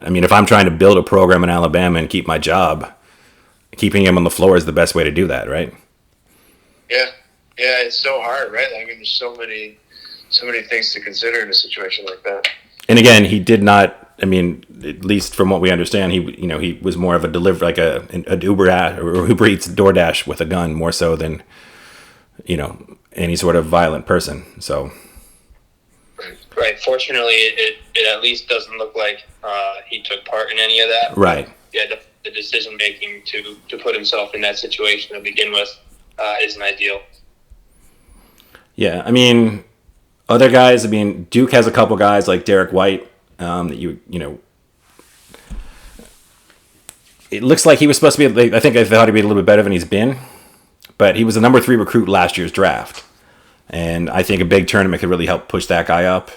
I mean, if I'm trying to build a program in Alabama and keep my job, keeping him on the floor is the best way to do that, right? Yeah, it's so hard, right? I mean, there's so many things to consider in a situation like that. And again, he did not. I mean, at least from what we understand, he was more of a deliver, like an Uber Eats DoorDash with a gun, more so than any sort of violent person. So, right. Fortunately, it at least doesn't look like he took part in any of that. Right. Yeah, the decision making to put himself in that situation to begin with isn't ideal. Yeah, I mean, other guys. I mean, Duke has a couple guys like Derek White that it looks like he was supposed to be. I thought he'd be a little bit better than he's been, but he was a number 3 recruit last year's draft, and I think a big tournament could really help push that guy up.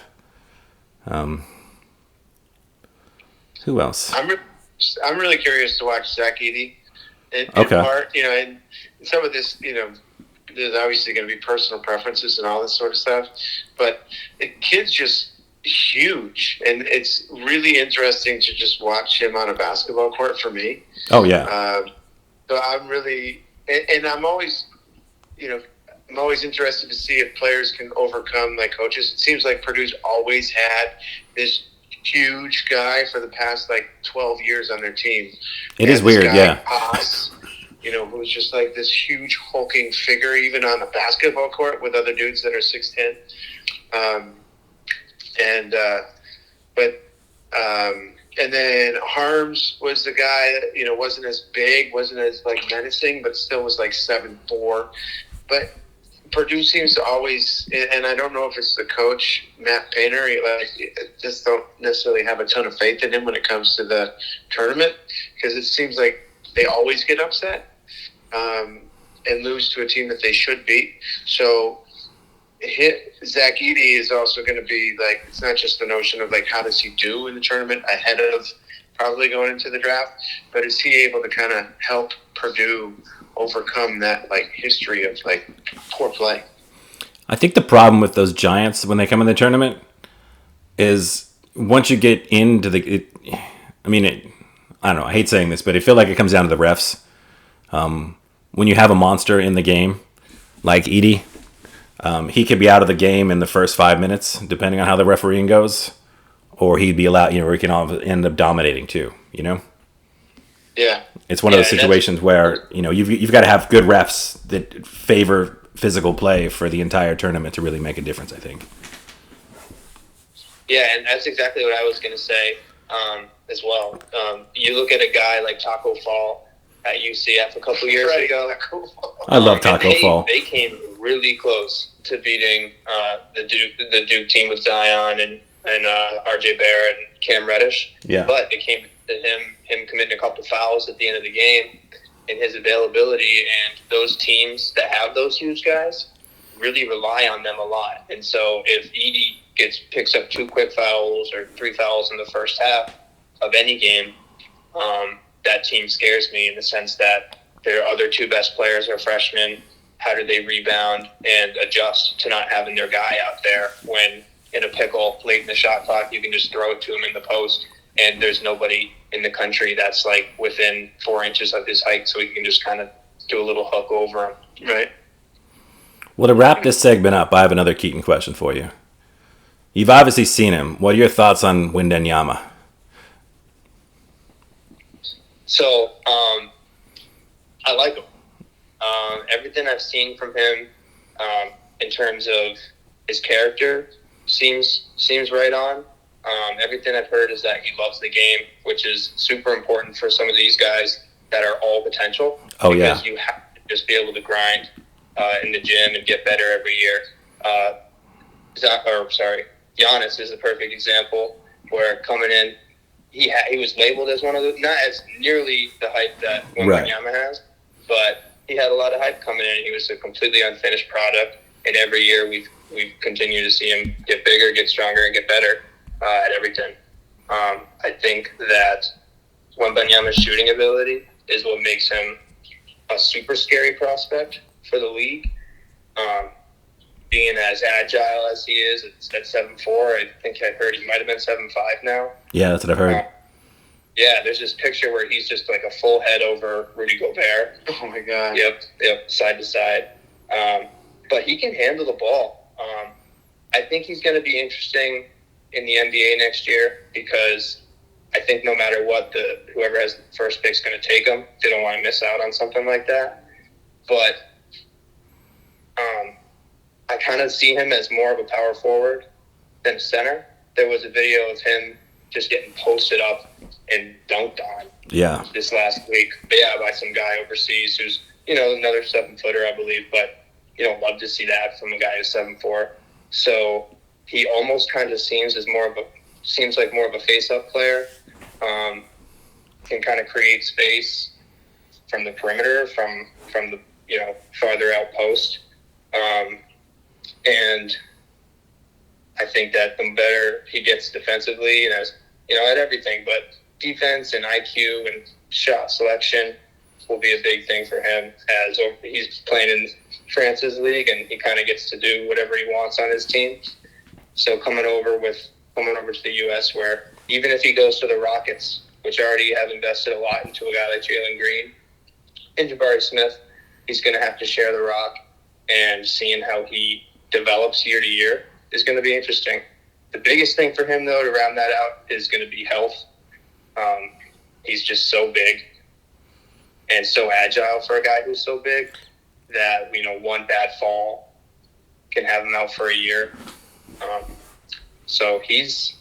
Who else? I'm really curious to watch Zach Edey. In part, and some of this, there's obviously going to be personal preferences and all this sort of stuff, but the kid's just huge, and it's really interesting to just watch him on a basketball court for me. Oh yeah. So I'm really, and I'm always, I'm always interested to see if players can overcome like coaches. It seems like Purdue's always had this huge guy for the past 12 years on their team. It is weird, yeah. Haas, who was just like this huge hulking figure, even on a basketball court with other dudes that are 6'10". And then Harms was the guy that, wasn't as big, wasn't as menacing, but still was 7'4". But Purdue seems to always, and I don't know if it's the coach, Matt Painter, just don't necessarily have a ton of faith in him when it comes to the tournament, because it seems like they always get upset and lose to a team that they should beat. So Zach Edey is also going to be it's not just the notion of how does he do in the tournament ahead of probably going into the draft. But is he able to kind of help Purdue overcome that like history of like poor play? I think the problem with those Giants when they come in the tournament is once you get into I don't know. I hate saying this, but I feel like it comes down to the refs. When you have a monster in the game, like Edey, he could be out of the game in the first 5 minutes, depending on how the refereeing goes, or he'd be allowed. Or he can end up dominating too. Yeah, it's one of those situations where you've got to have good refs that favor physical play for the entire tournament to really make a difference, I think. Yeah, and that's exactly what I was going to say as well. You look at a guy like Taco Fall at UCF a couple years ago. I love Taco Fall. They came really close to beating the Duke team with Zion and RJ Barrett and Cam Reddish. Yeah. But it came to him committing a couple fouls at the end of the game and his availability, and those teams that have those huge guys really rely on them a lot. And so if Edey picks up 2 quick fouls or 3 fouls in the first half of any game, that team scares me in the sense that their other 2 best players are freshmen. How do they rebound and adjust to not having their guy out there when in a pickle late in the shot clock you can just throw it to him in the post and there's nobody in the country that's like within 4 inches of his height, so he can just kind of do a little hook over him. Right. Well, to wrap this segment up, I have another Keaton question for you. You've obviously seen him. What are your thoughts on Wembanyama? So, I like him. Everything I've seen from him in terms of his character seems right on. Everything I've heard is that he loves the game, which is super important for some of these guys that are all potential. Oh, because yeah. you have to just be able to grind in the gym and get better every year. Giannis is a perfect example where coming in, he was labeled as one of the, not as nearly the hype that Wembanyama has, but he had a lot of hype coming in. He was a completely unfinished product, and every year we've continued to see him get bigger, get stronger, and get better at everything. I think that Wembanyama's shooting ability is what makes him a super scary prospect for the league. Being as agile as he is at 7'4", I think I heard he might have been 7'5" now. Yeah, that's what I've heard. Yeah, there's this picture where he's just like a full head over Rudy Gobert. Oh my God. Yep, side to side. But he can handle the ball. I think he's going to be interesting in the NBA next year because I think no matter what, whoever has the first pick is going to take him. They don't want to miss out on something like that. But I kind of see him as more of a power forward than a center. There was a video of him just getting posted up and dunked on this last week. But yeah, by some guy overseas who's, another 7-footer, I believe. But, love to see that from a guy who's 7'4". So he almost kind of seems like more of a face-up player. Can kind of create space from the perimeter, from the, farther out post. And I think that the better he gets defensively, and at everything, but defense and IQ and shot selection will be a big thing for him as he's playing in France's league and he kind of gets to do whatever he wants on his team. So coming over to the U.S. where even if he goes to the Rockets, which already have invested a lot into a guy like Jalen Green and Jabari Smith, he's going to have to share the rock, and seeing how he develops year to year is going to be interesting. The biggest thing for him, though, to round that out is going to be health. He's just so big and so agile for a guy who's so big that, one bad fall can have him out for a year. So he's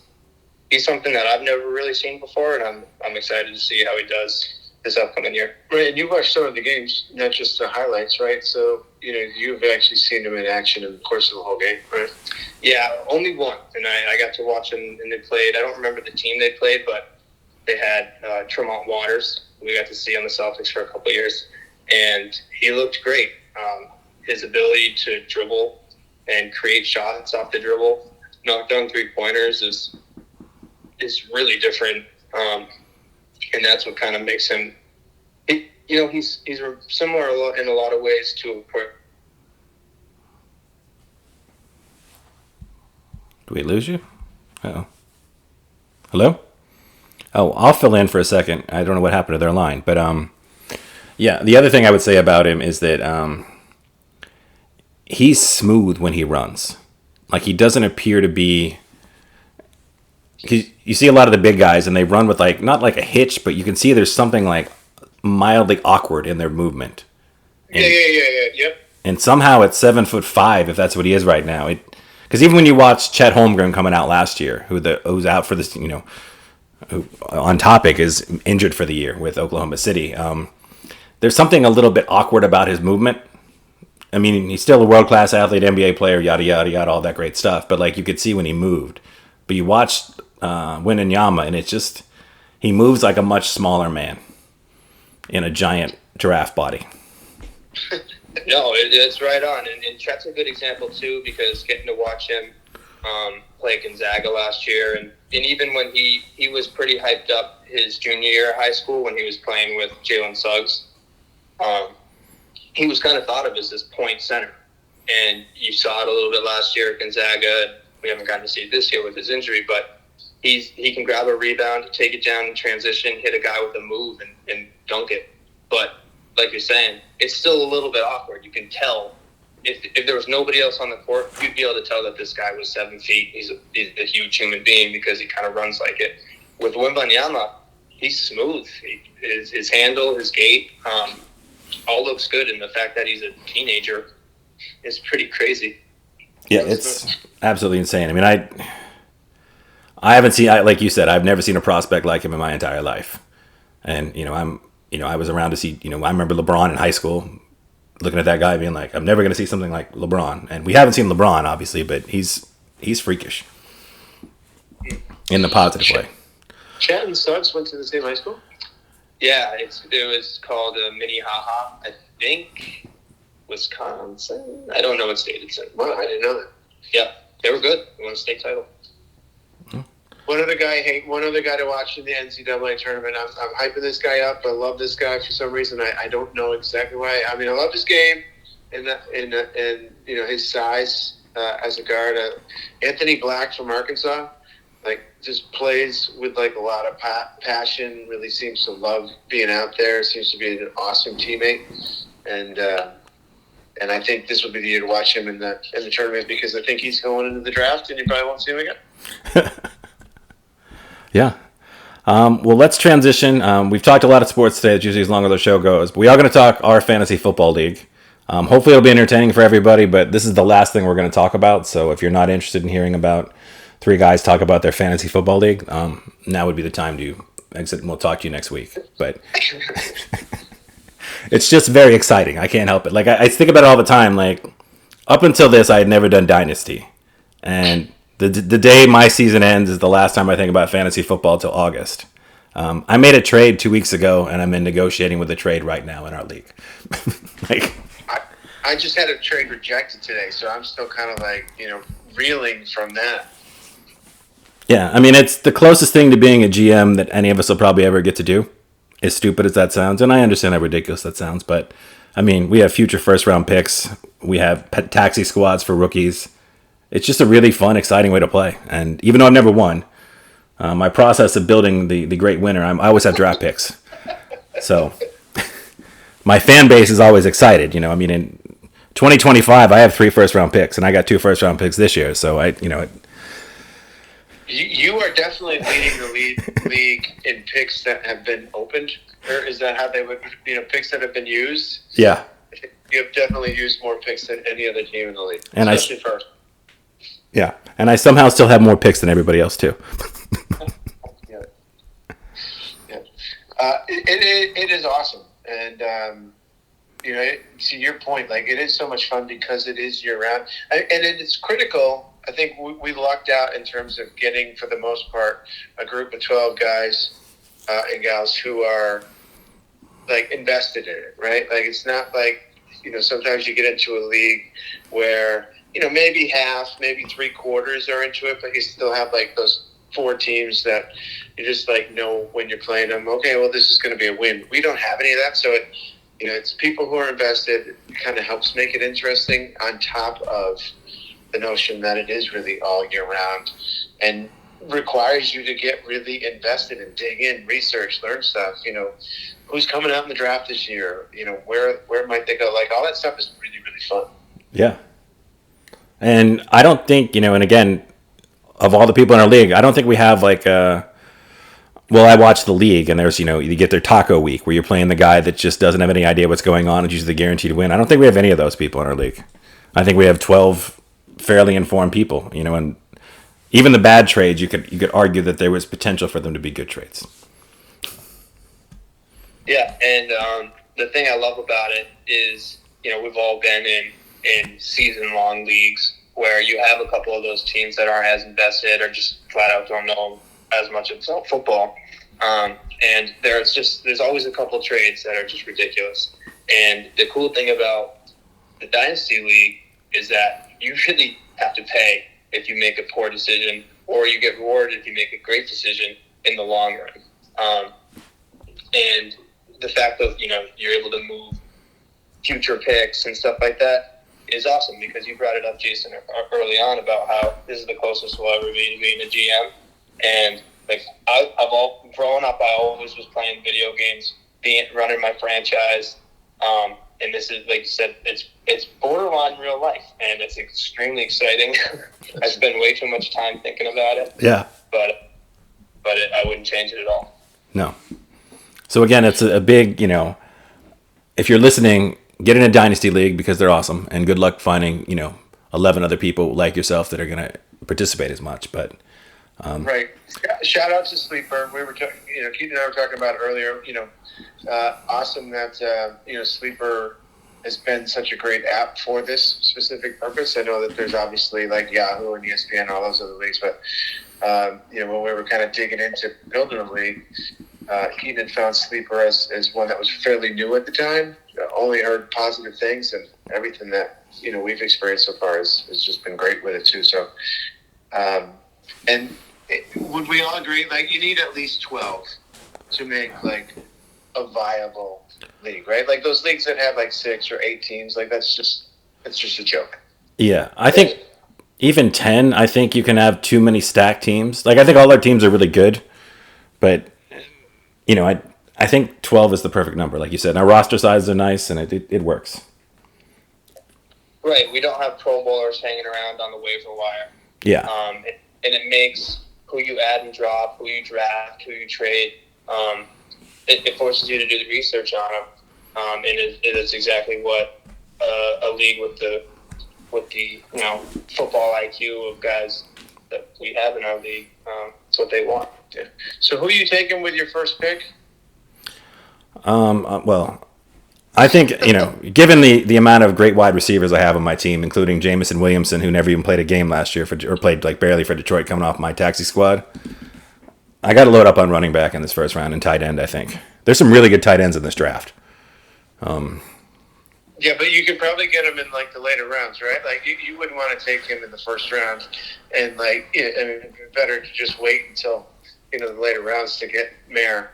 something that I've never really seen before, and I'm excited to see how he does this upcoming year. Right, and you've watched some of the games, not just the highlights, right? So, you've actually seen him in action in the course of the whole game, right? Yeah, only one, and I got to watch them, and they played. I don't remember the team they played, but they had Tremont Waters, who we got to see on the Celtics for a couple of years, and he looked great. His ability to dribble and create shots off the dribble, knock down 3-pointers is really different and that's what kind of makes him. He's similar in a lot of ways to. Do we lose you? Uh-oh. Hello? Oh, I'll fill in for a second. I don't know what happened to their line, but yeah. The other thing I would say about him is that he's smooth when he runs. Like, he doesn't appear to be. You see a lot of the big guys, and they run with not like a hitch, but you can see there's something like mildly awkward in their movement. And, Yep. And somehow at 7'5", if that's what he is right now, because even when you watch Chet Holmgren coming out last year, who's out for this, who on topic is injured for the year with Oklahoma City. There's something a little bit awkward about his movement. I mean, he's still a world-class athlete, NBA player, yada, yada, yada, all that great stuff. But, you could see when he moved. But you watch Wembanyama, and it's just, he moves like a much smaller man in a giant giraffe body. No, it's right on. And Chet's a good example, too, because getting to watch him play Gonzaga last year, and even when he was pretty hyped up his junior year of high school when he was playing with Jalen Suggs, he was kind of thought of as this point center. And you saw it a little bit last year at Gonzaga. We haven't gotten to see it this year with his injury, but he can grab a rebound, take it down in transition, hit a guy with a move, and dunk it. But like you're saying, it's still a little bit awkward. You can tell. If there was nobody else on the court, you'd be able to tell that this guy was 7 feet. He's a huge human being because he kind of runs like it. With Wembanyama, he's smooth. His handle, his gait, all looks good. And the fact that he's a teenager is pretty crazy. Yeah, it's absolutely insane. I mean, I haven't seen, like you said, I've never seen a prospect like him in my entire life. And, I was around to see, I remember LeBron in high school, looking at that guy being like, I'm never going to see something like LeBron. And we haven't seen LeBron, obviously, but he's freakish in the positive way. Chet and Suggs went to the same high school? Yeah, it was called Minnehaha, I think, Wisconsin. I don't know what state it's in. Wow, I didn't know that. Yeah, they were good. They won a state title. One other guy to watch in the NCAA tournament. I'm hyping this guy up. I love this guy for some reason. I don't know exactly why. I mean, I love his game and his size as a guard. Anthony Black from Arkansas, just plays with a lot of passion. Really seems to love being out there. Seems to be an awesome teammate, and I think this will be the year to watch him in the tournament because I think he's going into the draft and you probably won't see him again. Yeah. Well, let's transition. We've talked a lot of sports today. It's usually as long as the show goes. But we are going to talk our fantasy football league. Hopefully it'll be entertaining for everybody, but this is the last thing we're going to talk about. So if you're not interested in hearing about three guys talk about their fantasy football league, now would be the time to exit, and we'll talk to you next week. But it's just very exciting. I can't help it. I think about it all the time. Up until this, I had never done Dynasty. And the day my season ends is the last time I think about fantasy football till August. I made a trade 2 weeks ago, and I'm in negotiating with a trade right now in our league. I just had a trade rejected today, so I'm still kind of reeling from that. Yeah, I mean, it's the closest thing to being a GM that any of us will probably ever get to do, as stupid as that sounds. And I understand how ridiculous that sounds, but I mean, we have future first-round picks. We have taxi squads for rookies. It's just a really fun, exciting way to play. And even though I've never won, my process of building the great winner, I always have draft picks. So my fan base is always excited. I mean, in 2025, I have 3 first-round picks, and I got 2 first-round picks this year. So You are definitely leading the league in picks that have been opened. Or is that how they would, picks that have been used? Yeah. You have definitely used more picks than any other team in the league, and especially first. Yeah, and I somehow still have more picks than everybody else, too. Yeah. It is awesome. And, to your point, it is so much fun because it is year-round. And it's critical. I think we lucked out in terms of getting, for the most part, a group of 12 guys and gals who are, invested in it, right? It's not sometimes you get into a league where, maybe half, maybe 3/4 are into it, but you still have, those 4 teams that you just like know when you're playing them. Okay, well, this is going to be a win. We don't have any of that, so it's people who are invested. It kind of helps make it interesting. On top of the notion that it is really all year round, and requires you to get really invested and dig in, research, learn stuff. Who's coming out in the draft this year? Where might they go? Like all that stuff is really, really fun. Yeah. And I don't think, and again, of all the people in our league, I don't think we have like well, I watch the league and there's, you get their taco week where you're playing the guy that just doesn't have any idea what's going on and usually guaranteed to win. I don't think we have any of those people in our league. I think we have 12 fairly informed people, and even the bad trades, you could argue that there was potential for them to be good trades. Yeah, and the thing I love about it is, we've all been in season-long leagues where you have a couple of those teams that aren't as invested or just flat out don't know as much about football. And there's always a couple of trades that are just ridiculous. And the cool thing about the Dynasty League is that you really have to pay if you make a poor decision, or you get rewarded if you make a great decision in the long run. And the fact that, you're able to move future picks and stuff like that is awesome, because you brought it up, Jason, early on about how this is the closest we'll ever be to being a GM. And like growing up, I always was playing video games, running my franchise. And this is, like you said, it's borderline real life, and it's extremely exciting. I spend way too much time thinking about it. Yeah. But I wouldn't change it at all. No. So again, it's a big, if you're listening, get in a Dynasty League because they're awesome, and good luck finding, 11 other people like yourself that are going to participate as much. But right. Shout out to Sleeper. We were talking, Keaton and I were talking about earlier, awesome that, Sleeper has been such a great app for this specific purpose. I know that there's obviously like Yahoo and ESPN and all those other leagues, but, when we were kind of digging into building a league, Keaton found Sleeper as one that was fairly new at the time. Only heard positive things, and everything that, we've experienced so far has just been great with it too. So, would we all agree, like, you need at least 12 to make, like, a viable league, right? Like, those leagues that have, like, 6 or 8 teams, like, it's just a joke. Yeah, I think even 10, I think you can have too many stacked teams. Like, I think all our teams are really good, but, I think 12 is the perfect number, like you said. Our roster sizes are nice, and it works. Right, we don't have Pro Bowlers hanging around on the waiver wire. Yeah. And it makes who you add and drop, who you draft, who you trade. It forces you to do the research on them, and it's exactly what a league with the football IQ of guys that we have in our league. It's what they want. Yeah. So who are you taking with your first pick? Well, I think, given the amount of great wide receivers I have on my team, including Jamison Williamson, who never even played a game last year or played like barely for Detroit coming off my taxi squad, I got to load up on running back in this first round and tight end, I think. There's some really good tight ends in this draft. Yeah, but you could probably get him in like the later rounds, right? Like you wouldn't want to take him in the first round, and better to just wait until the later rounds to get Meyer.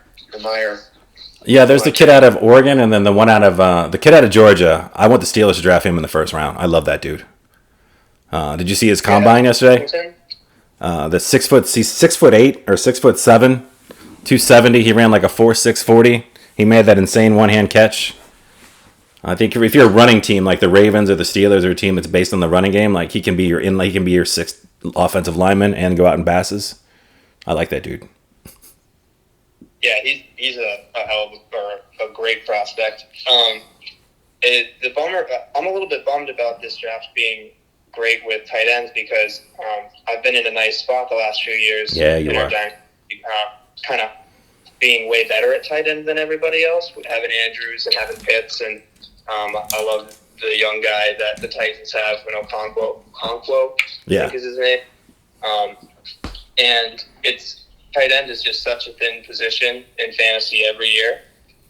Yeah, there's the kid out of Oregon, and then the one out of the kid out of Georgia. I want the Steelers to draft him in the first round. I love that dude. Did you see his combine yesterday? He's 6'8" or 6'7", 270. He ran like a 4.6 40. He made that insane one-hand catch. I think if you're a running team like the Ravens or the Steelers, or a team that's based on the running game, like he can be your sixth offensive lineman and go out in passes. I like that dude. Yeah, he's a hell of a great prospect. I'm a little bit bummed about this draft being great with tight ends because I've been in a nice spot the last few years. Yeah, you are. Kind of being way better at tight end than everybody else, with having Andrews and having Pitts, and I love the young guy that the Titans have, Okonkwo, yeah, I think is his name. And tight end is just such a thin position in fantasy every year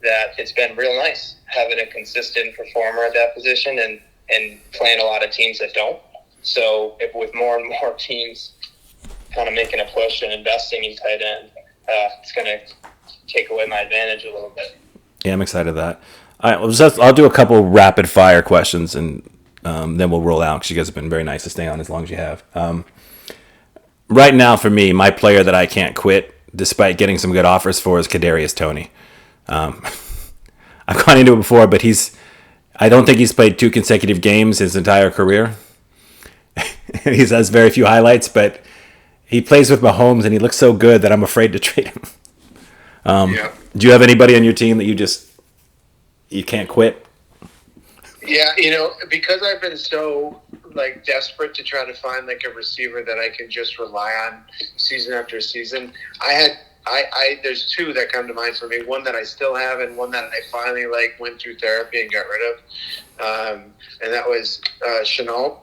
that it's been real nice having a consistent performer at that position and playing a lot of teams that don't. So with more and more teams kind of making a push and investing in tight end, it's going to take away my advantage a little bit. Yeah, I'm excited that. All right, I'll do a couple rapid fire questions, and then we'll roll out because you guys have been very nice to stay on as long as you have. Right now, for me, my player that I can't quit, despite getting some good offers for, is Kadarius Toney. I've gone into it before, but I don't think he's played 2 consecutive games his entire career. He has very few highlights, but he plays with Mahomes, and he looks so good that I'm afraid to trade him. Do you have anybody on your team that you can't quit? Yeah, because I've been so desperate to try to find a receiver that I can just rely on season after season. There's 2 that come to mind for me. One that I still have, and one that I finally went through therapy and got rid of. And that was Chenault.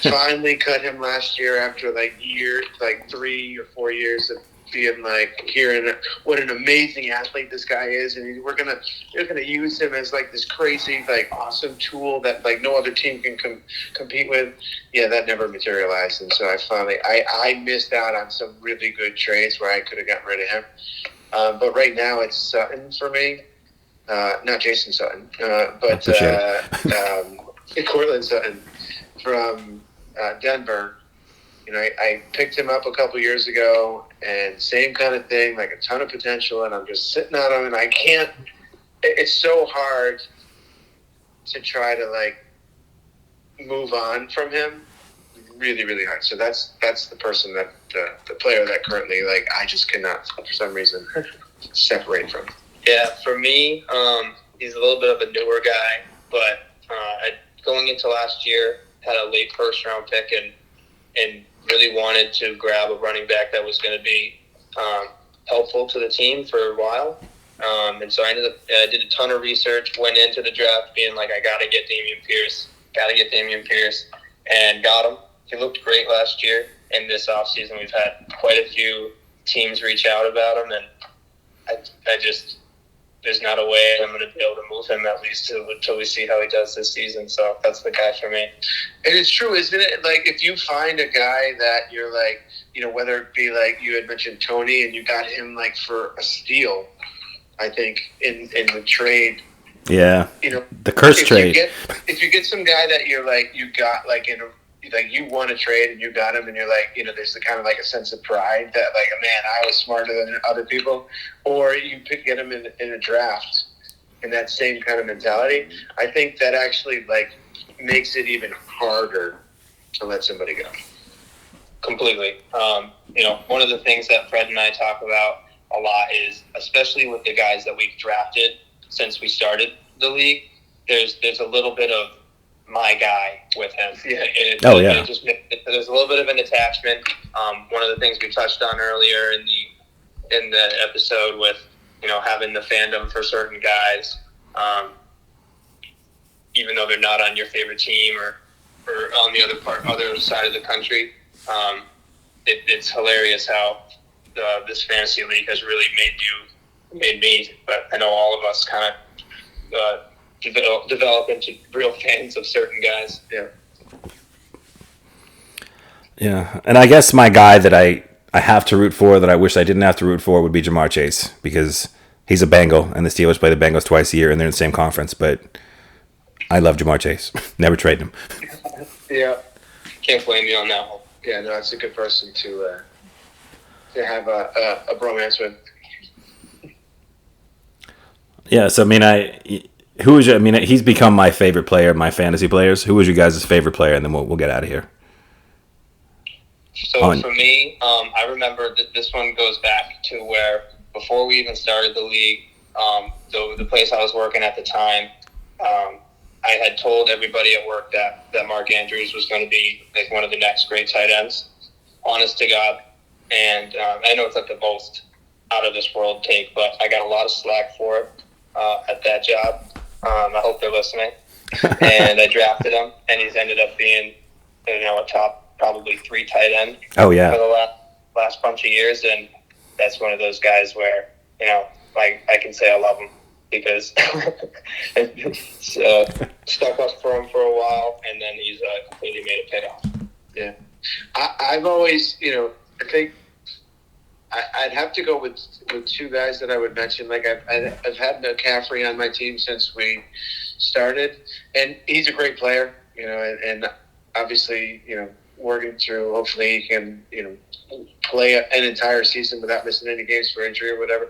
Finally cut him last year after 3 or 4 years of being hearing what an amazing athlete this guy is, and they're gonna use him as this crazy awesome tool that no other team can compete with. Yeah, that never materialized, and so I missed out on some really good trades where I could have gotten rid of him. But right now it's Sutton for me, not Jason Sutton, but Cortland Sutton from Denver. I picked him up a couple years ago, and same kind of thing, a ton of potential, and I'm just sitting on him, and I can't. It's so hard to try to move on from him. Really, really hard. So that's the person that the player that currently I just cannot for some reason separate from. Yeah, for me, he's a little bit of a newer guy, but going into last year, had a late first round pick and really wanted to grab a running back that was going to be helpful to the team for a while. And so I did a ton of research, went into the draft being I got to get Dameon Pierce, and got him. He looked great last year. And this offseason, we've had quite a few teams reach out about him, and I just there's not a way I'm going to be able to move him at least until we see how he does this season. So that's the guy for me. And it's true, isn't it? If you find a guy that you're whether it be you had mentioned Tony and you got him for a steal, I think in the trade. Yeah. The curse trade. If you get some guy that you're you got in a you won a trade and you got him, and you're there's the kind of a sense of pride that man, I was smarter than other people, or you get him in a draft in that same kind of mentality. I think that actually makes it even harder to let somebody go. Completely. One of the things that Fred and I talk about a lot is, especially with the guys that we've drafted since we started the league, there's a little bit of my guy with him. Yeah. There's a little bit of an attachment. One of the things we touched on earlier in the episode with having the fandom for certain guys, even though they're not on your favorite team or on the other side of the country. It's hilarious how this fantasy league has really made me, but I know all of us kind of develop into real fans of certain guys. Yeah. Yeah, and I guess my guy that I have to root for that I wish I didn't have to root for would be Jamar Chase, because he's a Bengal, and the Steelers play the Bengals twice a year, and they're in the same conference, but I love Jamar Chase. Never trade him. Yeah. Can't blame you on that one. Yeah, no, it's a good person to have a bromance with. Yeah, so he's become my favorite player, my fantasy players. Who was you guys' favorite player? And then we'll get out of here. So for me, I remember that this one goes back to where before we even started the league, the place I was working at the time, I had told everybody at work that Mark Andrews was going to be one of the next great tight ends. Honest to God. And I know it's not the most out of this world take, but I got a lot of slack for it at that job. I hope they're listening. And I drafted him, and he's ended up being, a top probably 3 tight end. Oh yeah. For the last bunch of years, and that's one of those guys where I can say I love him because stuck up for him for a while, and then he's completely made a payoff. Yeah. I I've always, I think I'd have to go with two guys that I would mention. Like I've had McCaffrey on my team since we started, and he's a great player, and obviously, working through. Hopefully, he can, play an entire season without missing any games for injury or whatever.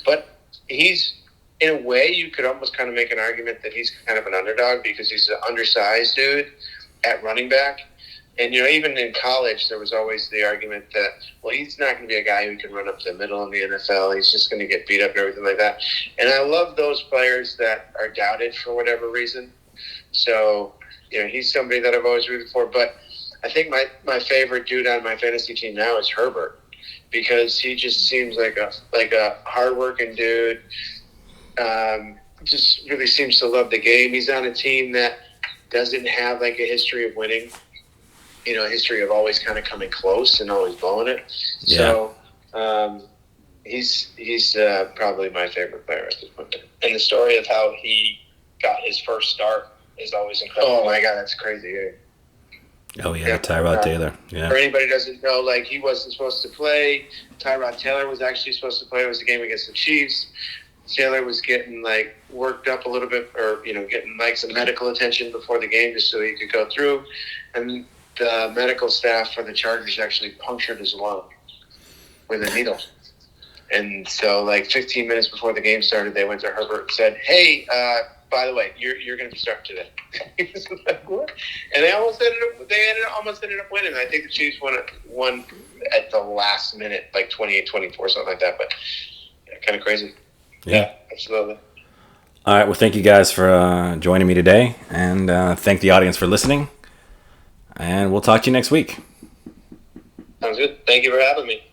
But he's, in a way, you could almost kind of make an argument that he's kind of an underdog because he's an undersized dude at running back. And, even in college, there was always the argument that, well, he's not going to be a guy who can run up the middle in the NFL. He's just going to get beat up and everything like that. And I love those players that are doubted for whatever reason. So, he's somebody that I've always rooted for. But I think my favorite dude on my fantasy team now is Herbert because he just seems like a hardworking dude. Just really seems to love the game. He's on a team that doesn't have like a history of winning. A history of always kind of coming close and always blowing it. Yeah. So he's probably my favorite player at this point. And the story of how he got his first start is always incredible. Oh my God, that's crazy. Oh yeah, Tyrod Taylor. Yeah. For anybody who doesn't know, like he wasn't supposed to play. Tyrod Taylor was actually supposed to play. It was a game against the Chiefs. Taylor was getting like worked up a little bit, or getting like some medical attention before the game just so he could go through. And the medical staff for the Chargers actually punctured his lung with a needle. And so, like 15 minutes before the game started, they went to Herbert and said, "Hey, by the way, you're going to be starting today." He was like, "What?" And they almost ended up winning. I think the Chiefs won at the last minute, like 28-24, something like that. But kind of crazy. Yeah, absolutely. All right. Well, thank you guys for joining me today, and thank the audience for listening. And we'll talk to you next week. Sounds good. Thank you for having me.